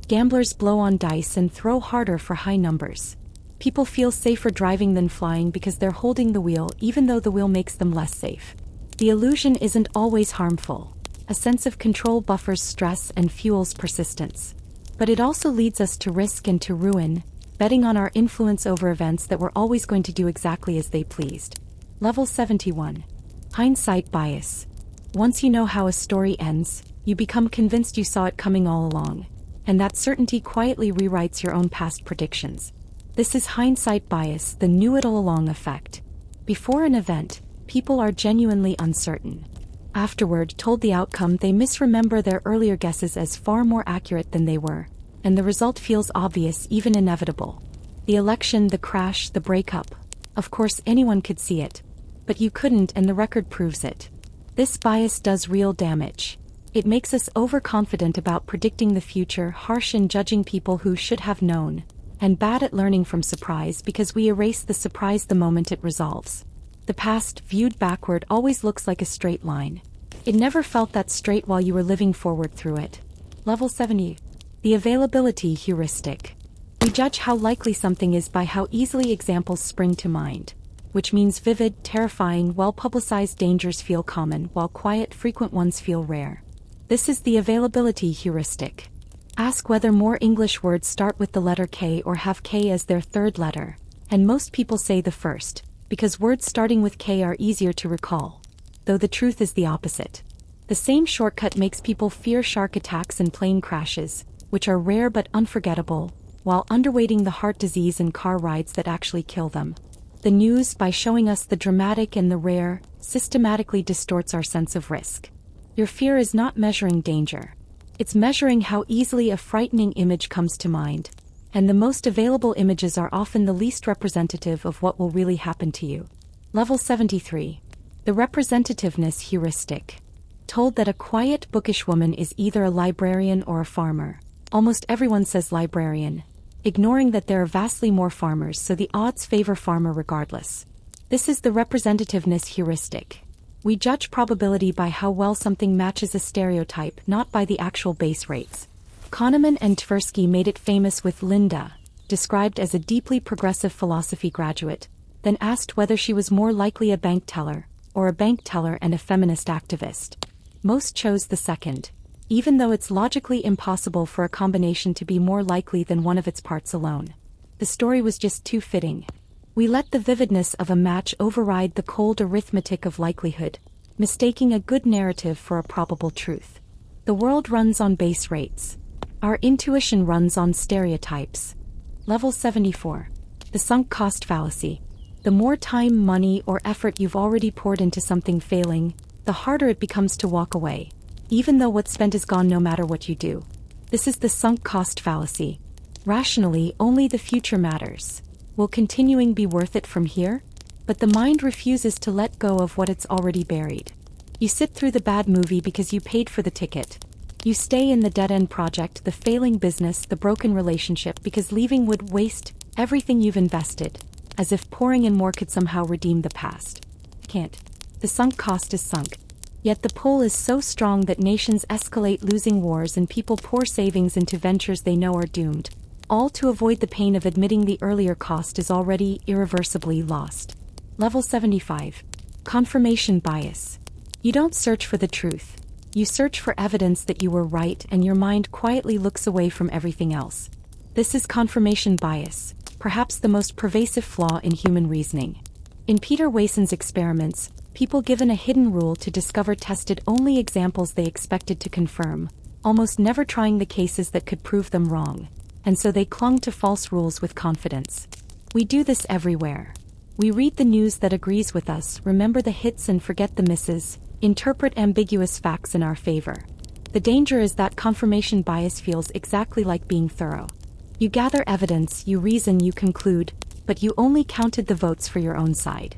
[SPEAKER 1] Gamblers blow on dice and throw harder for high numbers. People feel safer driving than flying because they're holding the wheel even though the wheel makes them less safe. The illusion isn't always harmful. A sense of control buffers stress and fuels persistence. But it also leads us to risk and to ruin, betting on our influence over events that were always going to do exactly as they pleased. Level 71. Hindsight Bias. Once you know how a story ends, you become convinced you saw it coming all along, and that certainty quietly rewrites your own past predictions. This is hindsight bias, the knew-it-all-along effect. Before an event, people are genuinely uncertain. Afterward, told the outcome, they misremember their earlier guesses as far more accurate than they were, and the result feels obvious, even inevitable. The election, the crash, the breakup. Of course, anyone could see it. But you couldn't, and the record proves it. This bias does real damage. It makes us overconfident about predicting the future, harsh in judging people who should have known, and bad at learning from surprise because we erase the surprise the moment it resolves. The past, viewed backward, always looks like a straight line. It never felt that straight while you were living forward through it. Level 70. The Availability Heuristic. We judge how likely something is by how easily examples spring to mind, which means vivid, terrifying, well-publicized dangers feel common, while quiet, frequent ones feel rare. This is the Availability Heuristic. Ask whether more English words start with the letter K or have K as their third letter, and most people say the first, because words starting with K are easier to recall. Though the truth is the opposite. The same shortcut makes people fear shark attacks and plane crashes, which are rare but unforgettable, while underweighting the heart disease and car rides that actually kill them. The news, by showing us the dramatic and the rare, systematically distorts our sense of risk. Your fear is not measuring danger. It's measuring how easily a frightening image comes to mind, and the most available images are often the least representative of what will really happen to you. Level 73. The Representativeness Heuristic. Told that a quiet, bookish woman is either a librarian or a farmer. Almost everyone says librarian, ignoring that there are vastly more farmers, so the odds favor farmer regardless. This is the representativeness heuristic. We judge probability by how well something matches a stereotype, not by the actual base rates. Kahneman and Tversky made it famous with Linda, described as a deeply progressive philosophy graduate, then asked whether she was more likely a bank teller, or a bank teller and a feminist activist. Most chose the second, even though it's logically impossible for a combination to be more likely than one of its parts alone. The story was just too fitting. We let the vividness of a match override the cold arithmetic of likelihood, mistaking a good narrative for a probable truth. The world runs on base rates. Our intuition runs on stereotypes. Level 74. The sunk cost fallacy. The more time, money, or effort you've already poured into something failing, the harder it becomes to walk away, even though what's spent is gone no matter what you do. This is the sunk cost fallacy. Rationally, only the future matters. Will continuing be worth it from here? But the mind refuses to let go of what it's already buried. You sit through the bad movie because you paid for the ticket. You stay in the dead-end project, the failing business, the broken relationship, because leaving would waste everything you've invested, as if pouring in more could somehow redeem the past. Can't. The sunk cost is sunk. Yet the pull is so strong that nations escalate losing wars and people pour savings into ventures they know are doomed, all to avoid the pain of admitting the earlier cost is already irreversibly lost. Level 75. Confirmation bias. You don't search for the truth. You search for evidence that you were right, and your mind quietly looks away from everything else. This is confirmation bias, perhaps the most pervasive flaw in human reasoning. In Peter Wayson's experiments, people given a hidden rule to discover tested only examples they expected to confirm, almost never trying the cases that could prove them wrong, and so they clung to false rules with confidence. We do this everywhere. We read the news that agrees with us, remember the hits and forget the misses, interpret ambiguous facts in our favor. The danger is that confirmation bias feels exactly like being thorough. You gather evidence, you reason, you conclude, but you only counted the votes for your own side.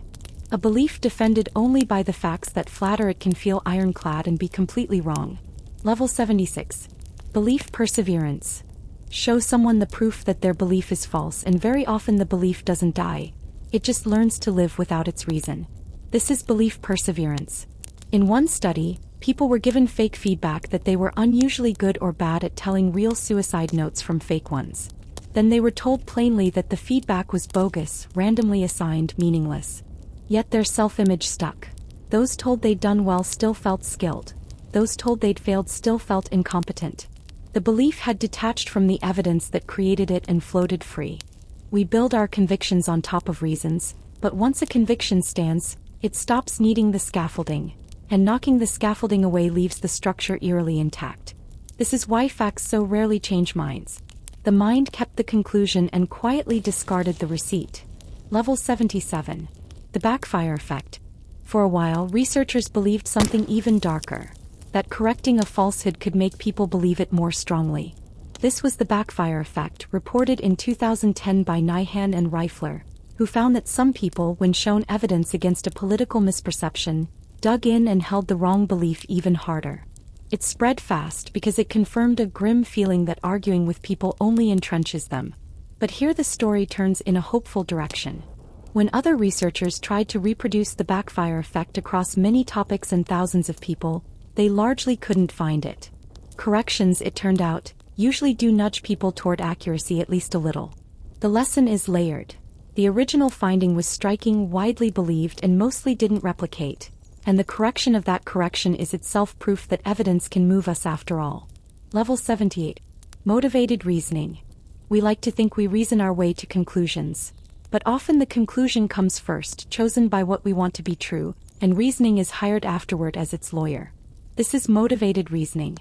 [SPEAKER 1] A belief defended only by the facts that flatter it can feel ironclad and be completely wrong. Level 76. Belief perseverance. Show someone the proof that their belief is false, and very often the belief doesn't die. It just learns to live without its reason. This is belief perseverance. In one study, people were given fake feedback that they were unusually good or bad at telling real suicide notes from fake ones. Then they were told plainly that the feedback was bogus, randomly assigned, meaningless. Yet their self-image stuck. Those told they'd done well still felt skilled. Those told they'd failed still felt incompetent. The belief had detached from the evidence that created it and floated free. We build our convictions on top of reasons, but once a conviction stands, it stops needing the scaffolding, and knocking the scaffolding away leaves the structure eerily intact. This is why facts so rarely change minds. The mind kept the conclusion and quietly discarded the receipt. Level 77. The Backfire Effect. For a while, researchers believed something even darker, that correcting a falsehood could make people believe it more strongly. This was the Backfire Effect, reported in 2010 by Nyhan and Reifler, who found that some people, when shown evidence against a political misperception, dug in and held the wrong belief even harder. It spread fast because it confirmed a grim feeling that arguing with people only entrenches them. But here the story turns in a hopeful direction. When other researchers tried to reproduce the Backfire Effect across many topics and thousands of people, they largely couldn't find it. Corrections, it turned out, usually do nudge people toward accuracy at least a little. The lesson is layered. The original finding was striking, widely believed, and mostly didn't replicate, and the correction of that correction is itself proof that evidence can move us after all. Level 78. Motivated reasoning. We like to think we reason our way to conclusions. But often the conclusion comes first, chosen by what we want to be true, and reasoning is hired afterward as its lawyer. This is motivated reasoning.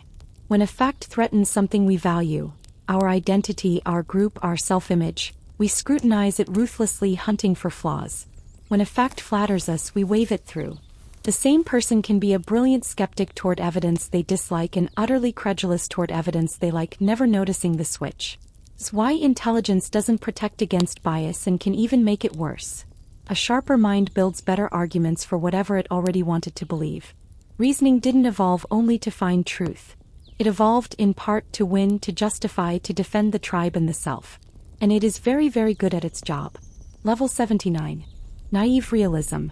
[SPEAKER 1] When a fact threatens something we value, our identity, our group, our self-image, we scrutinize it ruthlessly, hunting for flaws. When a fact flatters us, we wave it through. The same person can be a brilliant skeptic toward evidence they dislike and utterly credulous toward evidence they like, never noticing the switch. It's why intelligence doesn't protect against bias and can even make it worse. A sharper mind builds better arguments for whatever it already wanted to believe. Reasoning didn't evolve only to find truth. It evolved in part to win, to justify, to defend the tribe and the self. And it is very, very good at its job. Level 79. Naïve Realism.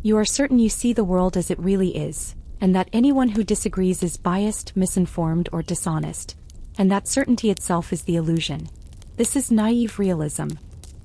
[SPEAKER 1] You are certain you see the world as it really is, and that anyone who disagrees is biased, misinformed, or dishonest. And that certainty itself is the illusion. This is naïve realism.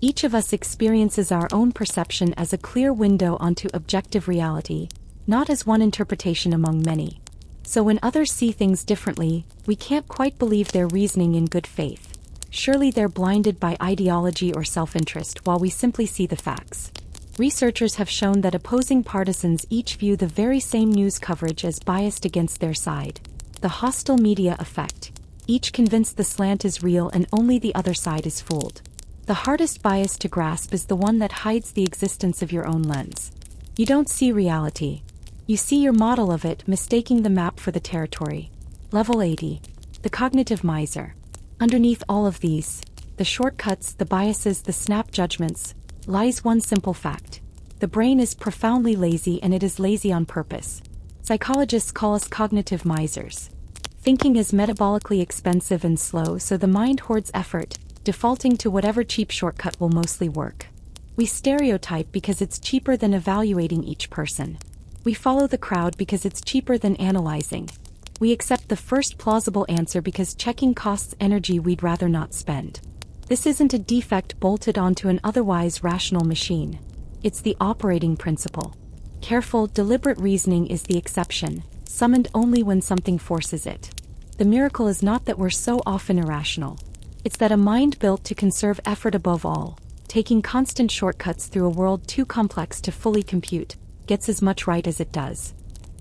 [SPEAKER 1] Each of us experiences our own perception as a clear window onto objective reality, not as one interpretation among many. So when others see things differently, we can't quite believe their reasoning in good faith. Surely they're blinded by ideology or self-interest, while we simply see the facts. Researchers have shown that opposing partisans each view the very same news coverage as biased against their side. The hostile media effect. Each convinced the slant is real and only the other side is fooled. The hardest bias to grasp is the one that hides the existence of your own lens. You don't see reality. You see your model of it, mistaking the map for the territory. Level 80. The cognitive miser. Underneath all of these, the shortcuts, the biases, the snap judgments, lies one simple fact. The brain is profoundly lazy, and it is lazy on purpose. Psychologists call us cognitive misers. Thinking is metabolically expensive and slow, so the mind hoards effort, defaulting to whatever cheap shortcut will mostly work. We stereotype because it's cheaper than evaluating each person. We follow the crowd because it's cheaper than analyzing. We accept the first plausible answer because checking costs energy we'd rather not spend. This isn't a defect bolted onto an otherwise rational machine. It's the operating principle. Careful, deliberate reasoning is the exception, summoned only when something forces it. The miracle is not that we're so often irrational. It's that a mind built to conserve effort above all, taking constant shortcuts through a world too complex to fully compute, gets as much right as it does.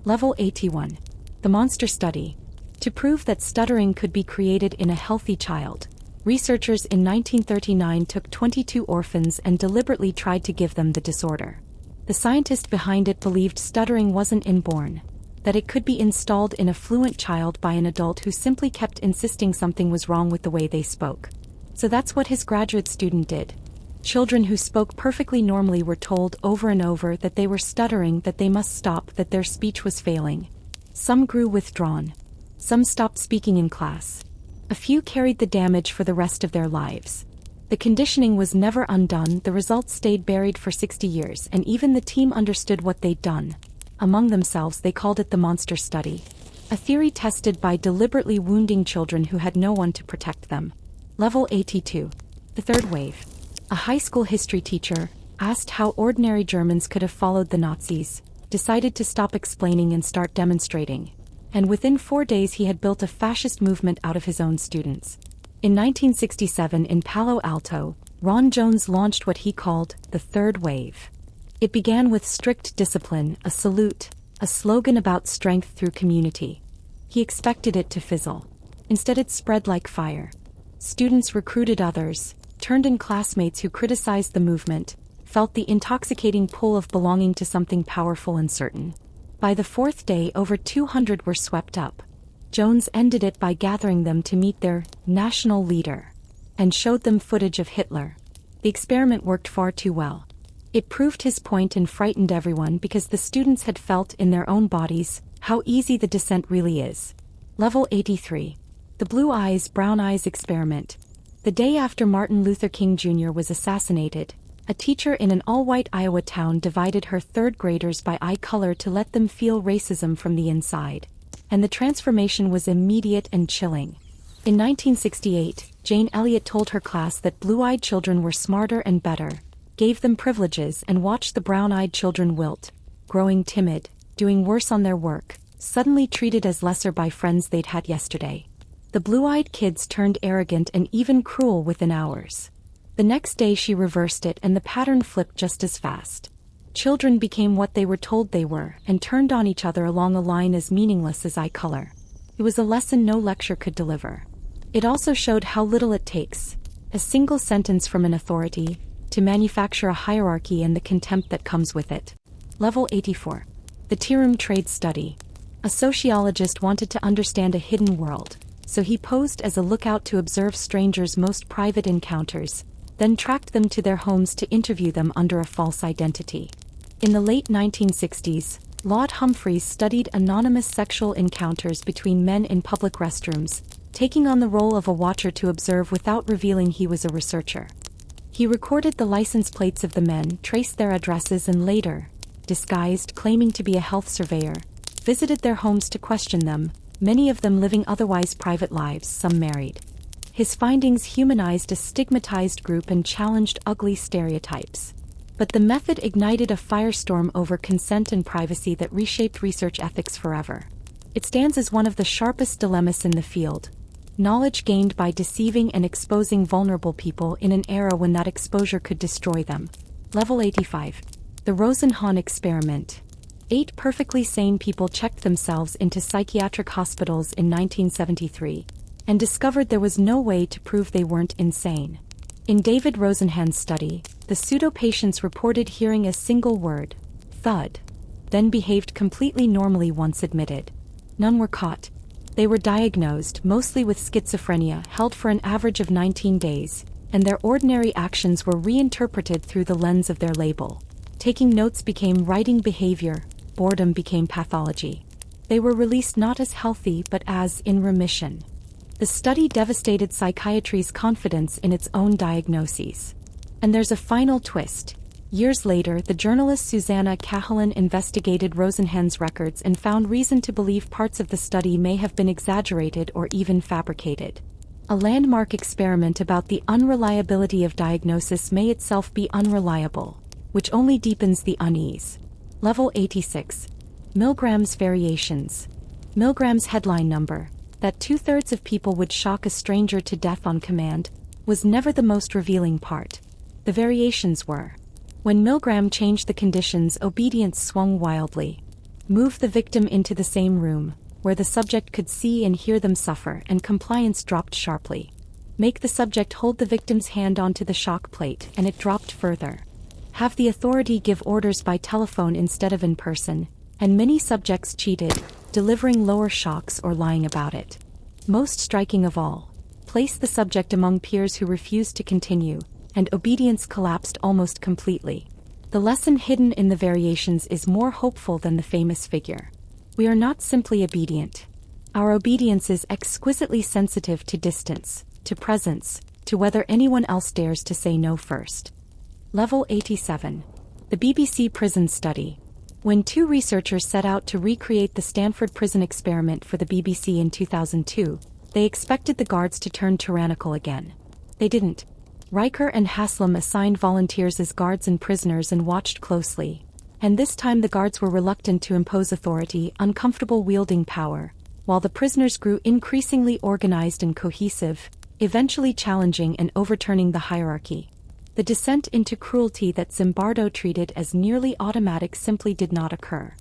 [SPEAKER 1] Level 81. The monster study. To prove that stuttering could be created in a healthy child, researchers in 1939 took 22 orphans and deliberately tried to give them the disorder. The scientist behind it believed stuttering wasn't inborn, that it could be installed in a fluent child by an adult who simply kept insisting something was wrong with the way they spoke. So that's what his graduate student did. Children who spoke perfectly normally were told over and over that they were stuttering, that they must stop, that their speech was failing. Some grew withdrawn. Some stopped speaking in class. A few carried the damage for the rest of their lives. The conditioning was never undone, the results stayed buried for 60 years, and even the team understood what they'd done. Among themselves, they called it the monster study. A theory tested by deliberately wounding children who had no one to protect them. Level 82. The third wave. A high school history teacher, asked how ordinary Germans could have followed the Nazis, decided to stop explaining and start demonstrating. And within 4 days he had built a fascist movement out of his own students. In 1967 in Palo Alto, Ron Jones launched what he called the third wave. It began with strict discipline, a salute, a slogan about strength through community. He expected it to fizzle. Instead it spread like fire. Students recruited others, turned in classmates who criticized the movement, felt the intoxicating pull of belonging to something powerful and certain. By the fourth day, over 200 were swept up. Jones ended it by gathering them to meet their national leader, and showed them footage of Hitler. The experiment worked far too well. It proved his point and frightened everyone because the students had felt in their own bodies how easy the descent really is. Level 83. The Blue Eyes, Brown Eyes Experiment. The day after Martin Luther King Jr. was assassinated, a teacher in an all-white Iowa town divided her third graders by eye color to let them feel racism from the inside. And the transformation was immediate and chilling. In 1968, Jane Elliott told her class that blue-eyed children were smarter and better, gave them privileges, and watched the brown-eyed children wilt, growing timid, doing worse on their work, suddenly treated as lesser by friends they'd had yesterday. The blue-eyed kids turned arrogant and even cruel within hours. The next day she reversed it and the pattern flipped just as fast. Children became what they were told they were and turned on each other along a line as meaningless as eye color. It was a lesson no lecture could deliver. It also showed how little it takes, a single sentence from an authority, to manufacture a hierarchy and the contempt that comes with it. Level 84. The Tea Room Trade Study. A sociologist wanted to understand a hidden world, so he posed as a lookout to observe strangers' most private encounters, then tracked them to their homes to interview them under a false identity. In the late 1960s, Lord Humphreys studied anonymous sexual encounters between men in public restrooms, taking on the role of a watcher to observe without revealing he was a researcher. He recorded the license plates of the men, traced their addresses, and later, disguised claiming to be a health surveyor, visited their homes to question them, many of them living otherwise private lives, some married. His findings humanized a stigmatized group and challenged ugly stereotypes. But the method ignited a firestorm over consent and privacy that reshaped research ethics forever. It stands as one of the sharpest dilemmas in the field. Knowledge gained by deceiving and exposing vulnerable people in an era when that exposure could destroy them. Level 85. The Rosenhan Experiment. 8 perfectly sane people checked themselves into psychiatric hospitals in 1973 and discovered there was no way to prove they weren't insane. In David Rosenhan's study, the pseudo-patients reported hearing a single word, thud, then behaved completely normally once admitted. None were caught. They were diagnosed, mostly with schizophrenia, held for an average of 19 days, and their ordinary actions were reinterpreted through the lens of their label. Taking notes became writing behavior, boredom became pathology. They were released not as healthy but as in remission. The study devastated psychiatry's confidence in its own diagnoses. And there's a final twist. Years later, the journalist Susanna Cahalan investigated Rosenhan's records and found reason to believe parts of the study may have been exaggerated or even fabricated. A landmark experiment about the unreliability of diagnosis may itself be unreliable, which only deepens the unease. Level 86. Milgram's Variations. Milgram's headline number, that 2/3 of people would shock a stranger to death on command, was never the most revealing part. The variations were. When Milgram changed the conditions, obedience swung wildly. Move the victim into the same room, where the subject could see and hear them suffer, and compliance dropped sharply. Make the subject hold the victim's hand onto the shock plate, and it dropped further. Have the authority give orders by telephone instead of in person, and many subjects cheated, delivering lower shocks or lying about it. Most striking of all, place the subject among peers who refused to continue, and obedience collapsed almost completely. The lesson hidden in the variations is more hopeful than the famous figure. We are not simply obedient. Our obedience is exquisitely sensitive to distance, to presence, to whether anyone else dares to say no first. Level 87. The BBC Prison Study. When 2 researchers set out to recreate the Stanford prison experiment for the BBC in 2002, they expected the guards to turn tyrannical again. They didn't. Riker and Haslam assigned volunteers as guards and prisoners and watched closely. And this time the guards were reluctant to impose authority, uncomfortable wielding power, while the prisoners grew increasingly organized and cohesive, eventually challenging and overturning the hierarchy. The descent into cruelty that Zimbardo treated as nearly automatic simply did not occur.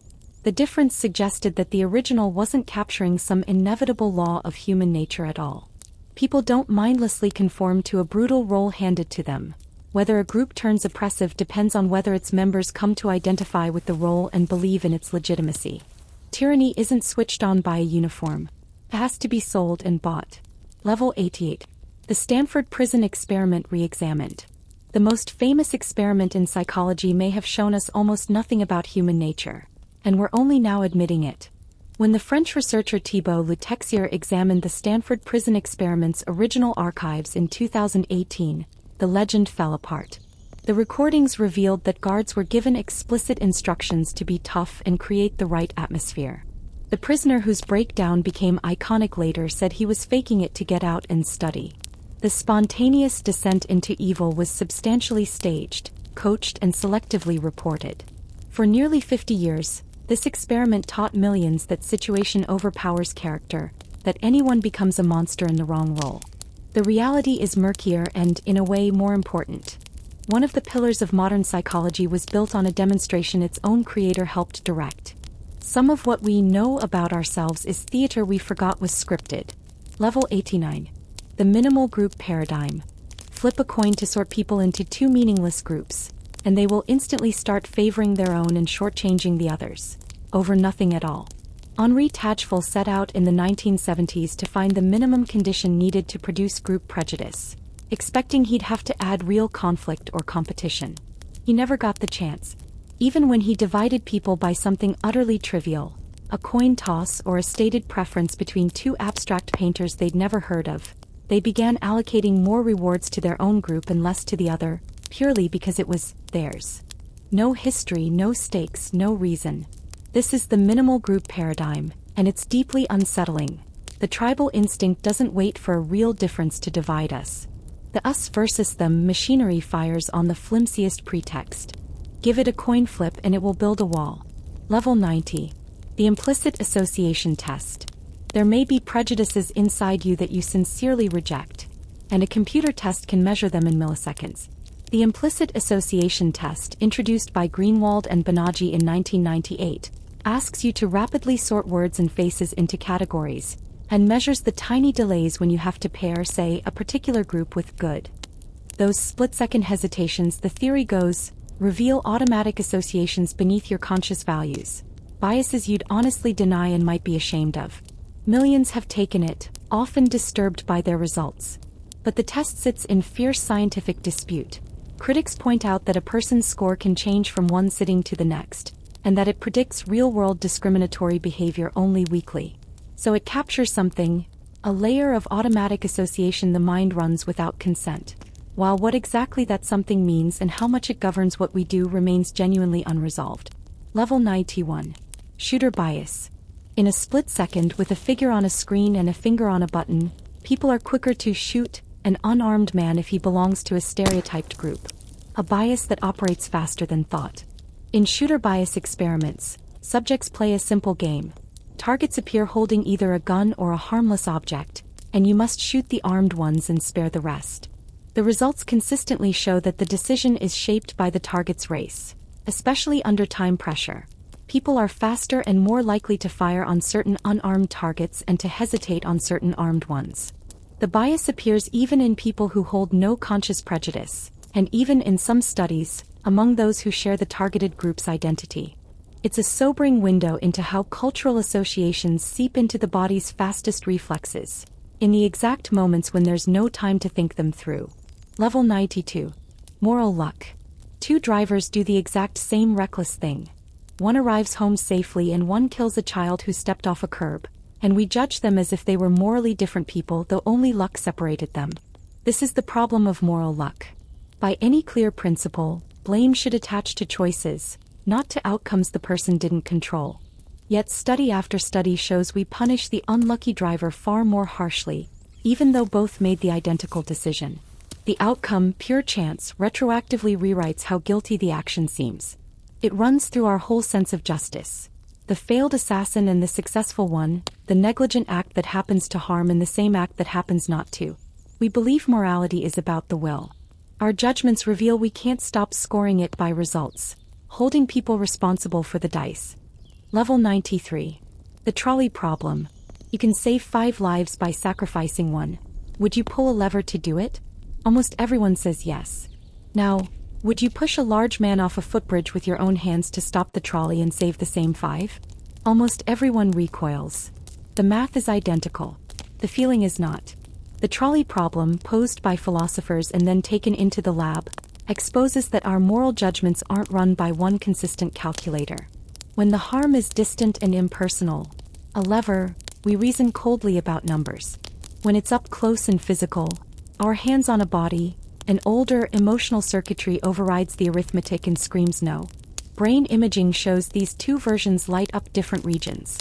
[SPEAKER 1] The difference suggested that the original wasn't capturing some inevitable law of human nature at all. People don't mindlessly conform to a brutal role handed to them. Whether a group turns oppressive depends on whether its members come to identify with the role and believe in its legitimacy. Tyranny isn't switched on by a uniform. It has to be sold and bought. Level 88. The Stanford Prison Experiment re-examined. The most famous experiment in psychology may have shown us almost nothing about human nature, and we're only now admitting it. When the French researcher Thibault Le Texier examined the Stanford prison experiment's original archives in 2018, the legend fell apart. The recordings revealed that guards were given explicit instructions to be tough and create the right atmosphere. The prisoner whose breakdown became iconic later said he was faking it to get out and study. The spontaneous descent into evil was substantially staged, coached, and selectively reported. For nearly 50 years, this experiment taught millions that situation overpowers character, that anyone becomes a monster in the wrong role. The reality is murkier and, in a way, more important. One of the pillars of modern psychology was built on a demonstration its own creator helped direct. Some of what we know about ourselves is theater we forgot was scripted. Level 89. The minimal group paradigm. Flip a coin to sort people into two meaningless groups, and they will instantly start favoring their own and shortchanging the others, over nothing at all. Henri Tajfel set out in the 1970s to find the minimum condition needed to produce group prejudice, expecting he'd have to add real conflict or competition. He never got the chance. Even when he divided people by something utterly trivial, a coin toss or a stated preference between two abstract painters they'd never heard of, they began allocating more rewards to their own group and less to the other, purely because it was theirs. No history, no stakes, no reason. This is the minimal group paradigm, and it's deeply unsettling. The tribal instinct doesn't wait for a real difference to divide us. The us versus them machinery fires on the flimsiest pretext. Give it a coin flip and it will build a wall. Level 90. The implicit association test. There may be prejudices inside you that you sincerely reject, and a computer test can measure them in milliseconds. The implicit association test, introduced by Greenwald and Banerjee in 1998, asks you to rapidly sort words and faces into categories, and measures the tiny delays when you have to pair, say, a particular group with good. Those split-second hesitations, the theory goes, reveal automatic associations beneath your conscious values, biases you'd honestly deny and might be ashamed of. Millions have taken it, often disturbed by their results. But the test sits in fierce scientific dispute. Critics point out that a person's score can change from one sitting to the next, and that it predicts real-world discriminatory behavior only weakly. So it captures something, a layer of automatic association the mind runs without consent, while what exactly that something means and how much it governs what we do remains genuinely unresolved. Level 91. Shooter bias. In a split second, with a figure on a screen and a finger on a button, people are quicker to shoot an unarmed man if he belongs to a stereotyped group. A bias that operates faster than thought. In shooter bias experiments, subjects play a simple game. Targets appear holding either a gun or a harmless object, and you must shoot the armed ones and spare the rest. The results consistently show that the decision is shaped by the target's race, especially under time pressure. People are faster and more likely to fire on certain unarmed targets and to hesitate on certain armed ones. The bias appears even in people who hold no conscious prejudice, and even in some studies, among those who share the targeted group's identity. It's a sobering window into how cultural associations seep into the body's fastest reflexes, in the exact moments when there's no time to think them through. Level 92. Moral luck. Two drivers do the exact same reckless thing. One arrives home safely and one kills a child who stepped off a curb, and we judge them as if they were morally different people, though only luck separated them. This is the problem of moral luck. By any clear principle, blame should attach to choices, not to outcomes the person didn't control. Yet study after study shows we punish the unlucky driver far more harshly, even though both made the identical decision. The outcome, pure chance, retroactively rewrites how guilty the action seems. It runs through our whole sense of justice. The failed assassin and the successful one, the negligent act that happens to harm and the same act that happens not to. We believe morality is about the will. Our judgments reveal we can't stop scoring it by results, holding people responsible for the dice. Level 93. The trolley problem. You can save 5 lives by sacrificing one. Would you pull a lever to do it? Almost everyone says yes. Now, would you push a large man off a footbridge with your own hands to stop the trolley and save the same 5? Almost everyone recoils. The math is identical. The feeling is not. The trolley problem, posed by philosophers and then taken into the lab, exposes that our moral judgments aren't run by one consistent calculator. When the harm is distant and impersonal, a lever, we reason coldly about numbers. When it's up close and physical, our hands on a body, an older emotional circuitry overrides the arithmetic and screams no. Brain imaging shows these two versions light up different regions.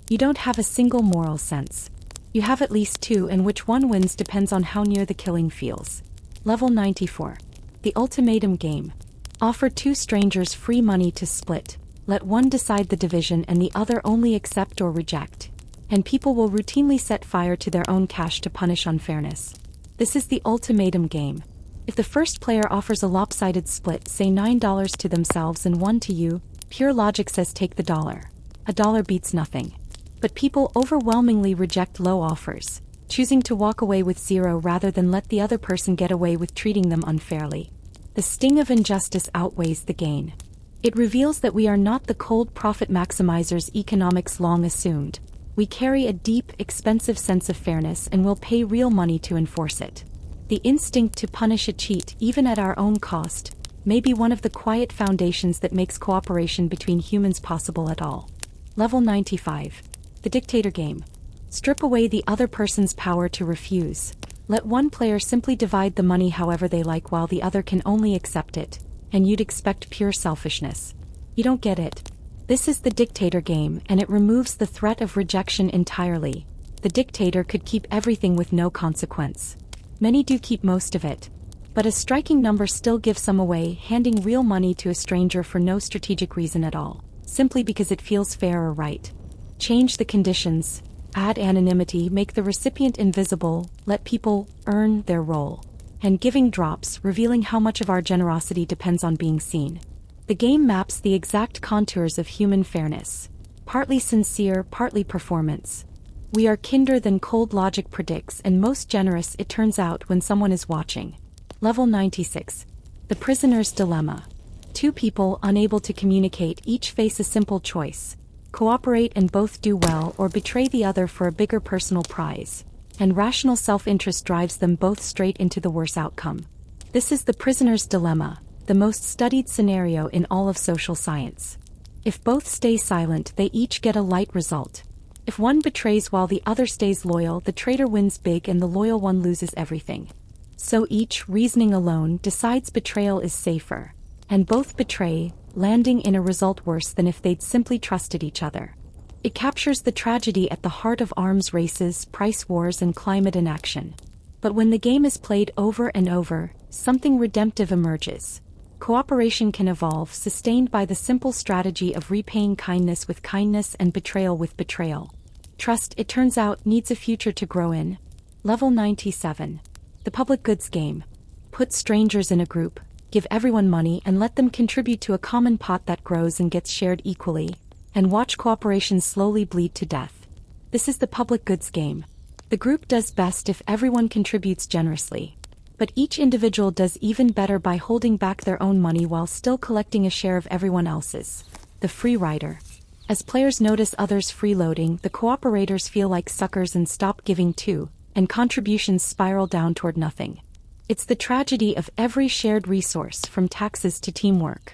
[SPEAKER 1] You don't have a single moral sense. You have at least two, and which one wins depends on how near the killing feels. Level 94. The ultimatum game. Offer 2 strangers free money to split. Let one decide the division and the other only accept or reject. and people will routinely set fire to their own cash to punish unfairness. This is the ultimatum game. If the first player offers a lopsided split, say $9 to themselves and $1 to you, pure logic says take the dollar. A dollar beats nothing. But people overwhelmingly reject low offers, choosing to walk away with zero rather than let the other person get away with treating them unfairly. The sting of injustice outweighs the gain. It reveals that we are not the cold profit maximizers economics long assumed. We carry a deep, expensive sense of fairness and will pay real money to enforce it. The instinct to punish a cheat, even at our own cost, may be one of the quiet foundations that makes cooperation between humans possible at all. Level 95. The Dictator Game. Strip away the other person's power to refuse. Let one player simply divide the money however they like while the other can only accept it, and you'd expect pure selfishness. You don't get it. This is the dictator game, and it removes the threat of rejection entirely. The dictator could keep everything with no consequence. Many do keep most of it. But a striking number still give some away, handing real money to a stranger for no strategic reason at all, simply because it feels fair or right. Change the conditions. Add anonymity, make the recipient invisible, let people earn their role. And giving drops, revealing how much of our generosity depends on being seen. The game maps the exact contours of human fairness. Partly sincere, partly performance. We are kinder than cold logic predicts, and most generous it turns out when someone is watching. Level 96. The Prisoner's Dilemma. Two people unable to communicate each face a simple choice. Cooperate and both do well, or betray the other for a bigger personal prize. And rational self-interest drives them both straight into the worse outcome. This is the prisoner's dilemma, the most studied scenario in all of social science. If both stay silent, they each get a light result. If one betrays while the other stays loyal, the traitor wins big and the loyal one loses everything. So each, reasoning alone, decides betrayal is safer. And both betray, landing in a result worse than if they'd simply trusted each other. It captures the tragedy at the heart of arms races, price wars, and climate inaction. But when the game is played over and over, something redemptive emerges. Cooperation can evolve, sustained by the simple strategy of repaying kindness with kindness and betrayal with betrayal. Trust, it turns out, needs a future to grow in. Level 97. The Public Goods Game. Put strangers in a group, give everyone money and let them contribute to a common pot that grows and gets shared equally, and watch cooperation slowly bleed to death. This is the public goods game. The group does best if everyone contributes generously. But each individual does even better by holding back their own money while still collecting a share of everyone else's. The free rider. As players notice others freeloading, the cooperators feel like suckers and stop giving too, and contributions spiral down toward nothing. It's the tragedy of every shared resource, from taxes to teamwork.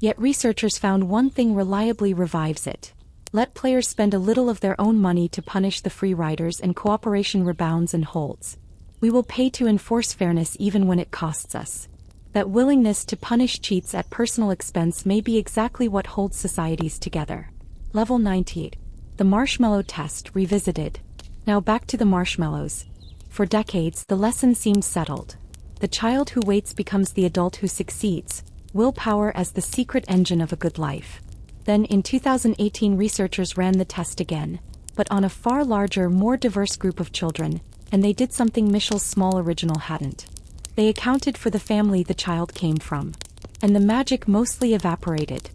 [SPEAKER 1] Yet researchers found one thing reliably revives it. Let players spend a little of their own money to punish the free riders and cooperation rebounds and holds. We will pay to enforce fairness even when it costs us. That willingness to punish cheats at personal expense may be exactly what holds societies together. Level 98. The Marshmallow Test Revisited. Now back to the marshmallows. For decades, the lesson seemed settled. The child who waits becomes the adult who succeeds, willpower as the secret engine of a good life. Then in 2018 researchers ran the test again, but on a far larger, more diverse group of children, and they did something Michel's small original hadn't. They accounted for the family the child came from. And the magic mostly evaporated.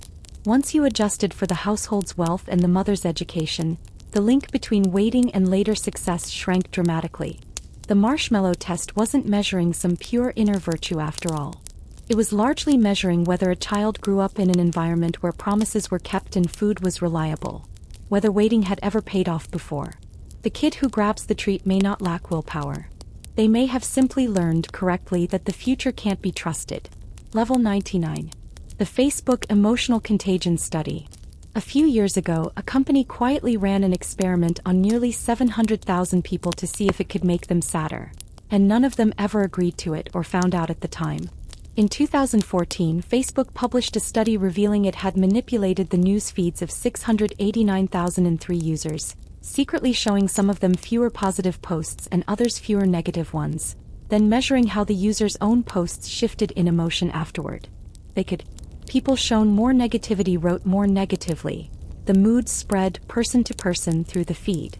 [SPEAKER 1] Once you adjusted for the household's wealth and the mother's education, the link between waiting and later success shrank dramatically. The marshmallow test wasn't measuring some pure inner virtue after all. It was largely measuring whether a child grew up in an environment where promises were kept and food was reliable, whether waiting had ever paid off before. The kid who grabs the treat may not lack willpower. They may have simply learned correctly that the future can't be trusted. Level 99. The Facebook Emotional Contagion Study. A few years ago, a company quietly ran an experiment on nearly 700,000 people to see if it could make them sadder. And none of them ever agreed to it or found out at the time. In 2014, Facebook published a study revealing it had manipulated the news feeds of 689,003 users, secretly showing some of them fewer positive posts and others fewer negative ones, then measuring how the user's own posts shifted in emotion afterward. People shown more negativity wrote more negatively. The mood spread person to person through the feed.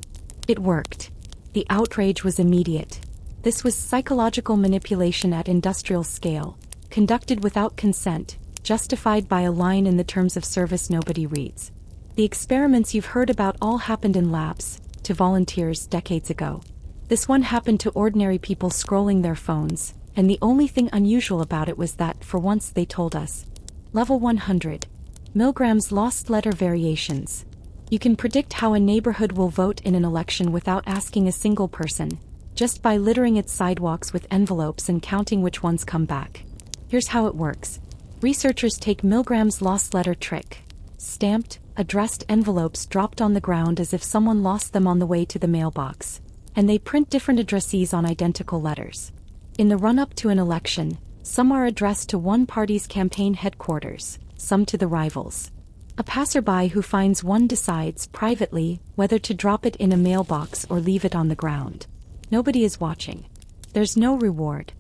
[SPEAKER 1] It worked. The outrage was immediate. This was psychological manipulation at industrial scale, conducted without consent, justified by a line in the terms of service nobody reads. The experiments you've heard about all happened in labs, to volunteers decades ago. This one happened to ordinary people scrolling their phones, and the only thing unusual about it was that, for once, they told us. Level 100. Milgram's lost letter variations. You can predict how a neighborhood will vote in an election without asking a single person, just by littering its sidewalks with envelopes and counting which ones come back. Here's how it works. Researchers take Milgram's lost letter trick. Stamped, addressed envelopes dropped on the ground as if someone lost them on the way to the mailbox, and they print different addressees on identical letters. In the run-up to an election, some are addressed to one party's campaign headquarters, some to the rivals. A passerby who finds one decides, privately, whether to drop it in a mailbox or leave it on the ground. Nobody is watching. There's no reward.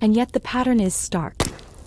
[SPEAKER 1] And yet the pattern is stark.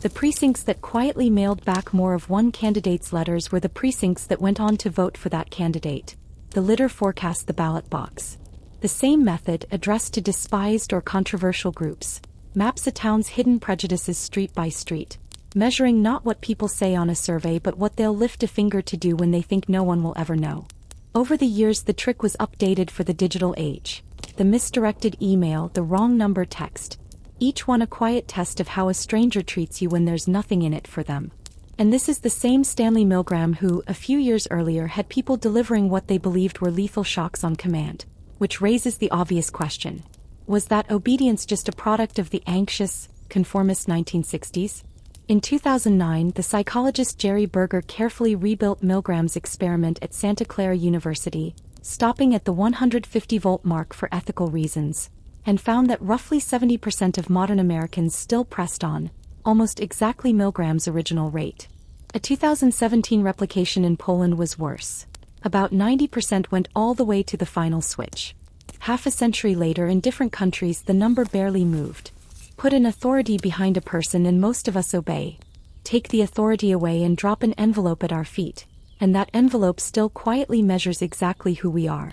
[SPEAKER 1] The precincts that quietly mailed back more of one candidate's letters were the precincts that went on to vote for that candidate. The litter forecast the ballot box. The same method, addressed to despised or controversial groups, maps a town's hidden prejudices street by street, measuring not what people say on a survey but what they'll lift a finger to do when they think no one will ever know. Over the years the trick was updated for the digital age. The misdirected email, the wrong number text. Each one a quiet test of how a stranger treats you when there's nothing in it for them. And this is the same Stanley Milgram who, a few years earlier, had people delivering what they believed were lethal shocks on command. Which raises the obvious question. Was that obedience just a product of the anxious, conformist 1960s? In 2009, the psychologist Jerry Berger carefully rebuilt Milgram's experiment at Santa Clara University, stopping at the 150-volt mark for ethical reasons, and found that roughly 70% of modern Americans still pressed on, almost exactly Milgram's original rate. A 2017 replication in Poland was worse. About 90% went all the way to the final switch. Half a century later in different countries the number barely moved. Put an authority behind a person and most of us obey. Take the authority away and drop an envelope at our feet, and that envelope still quietly measures exactly who we are.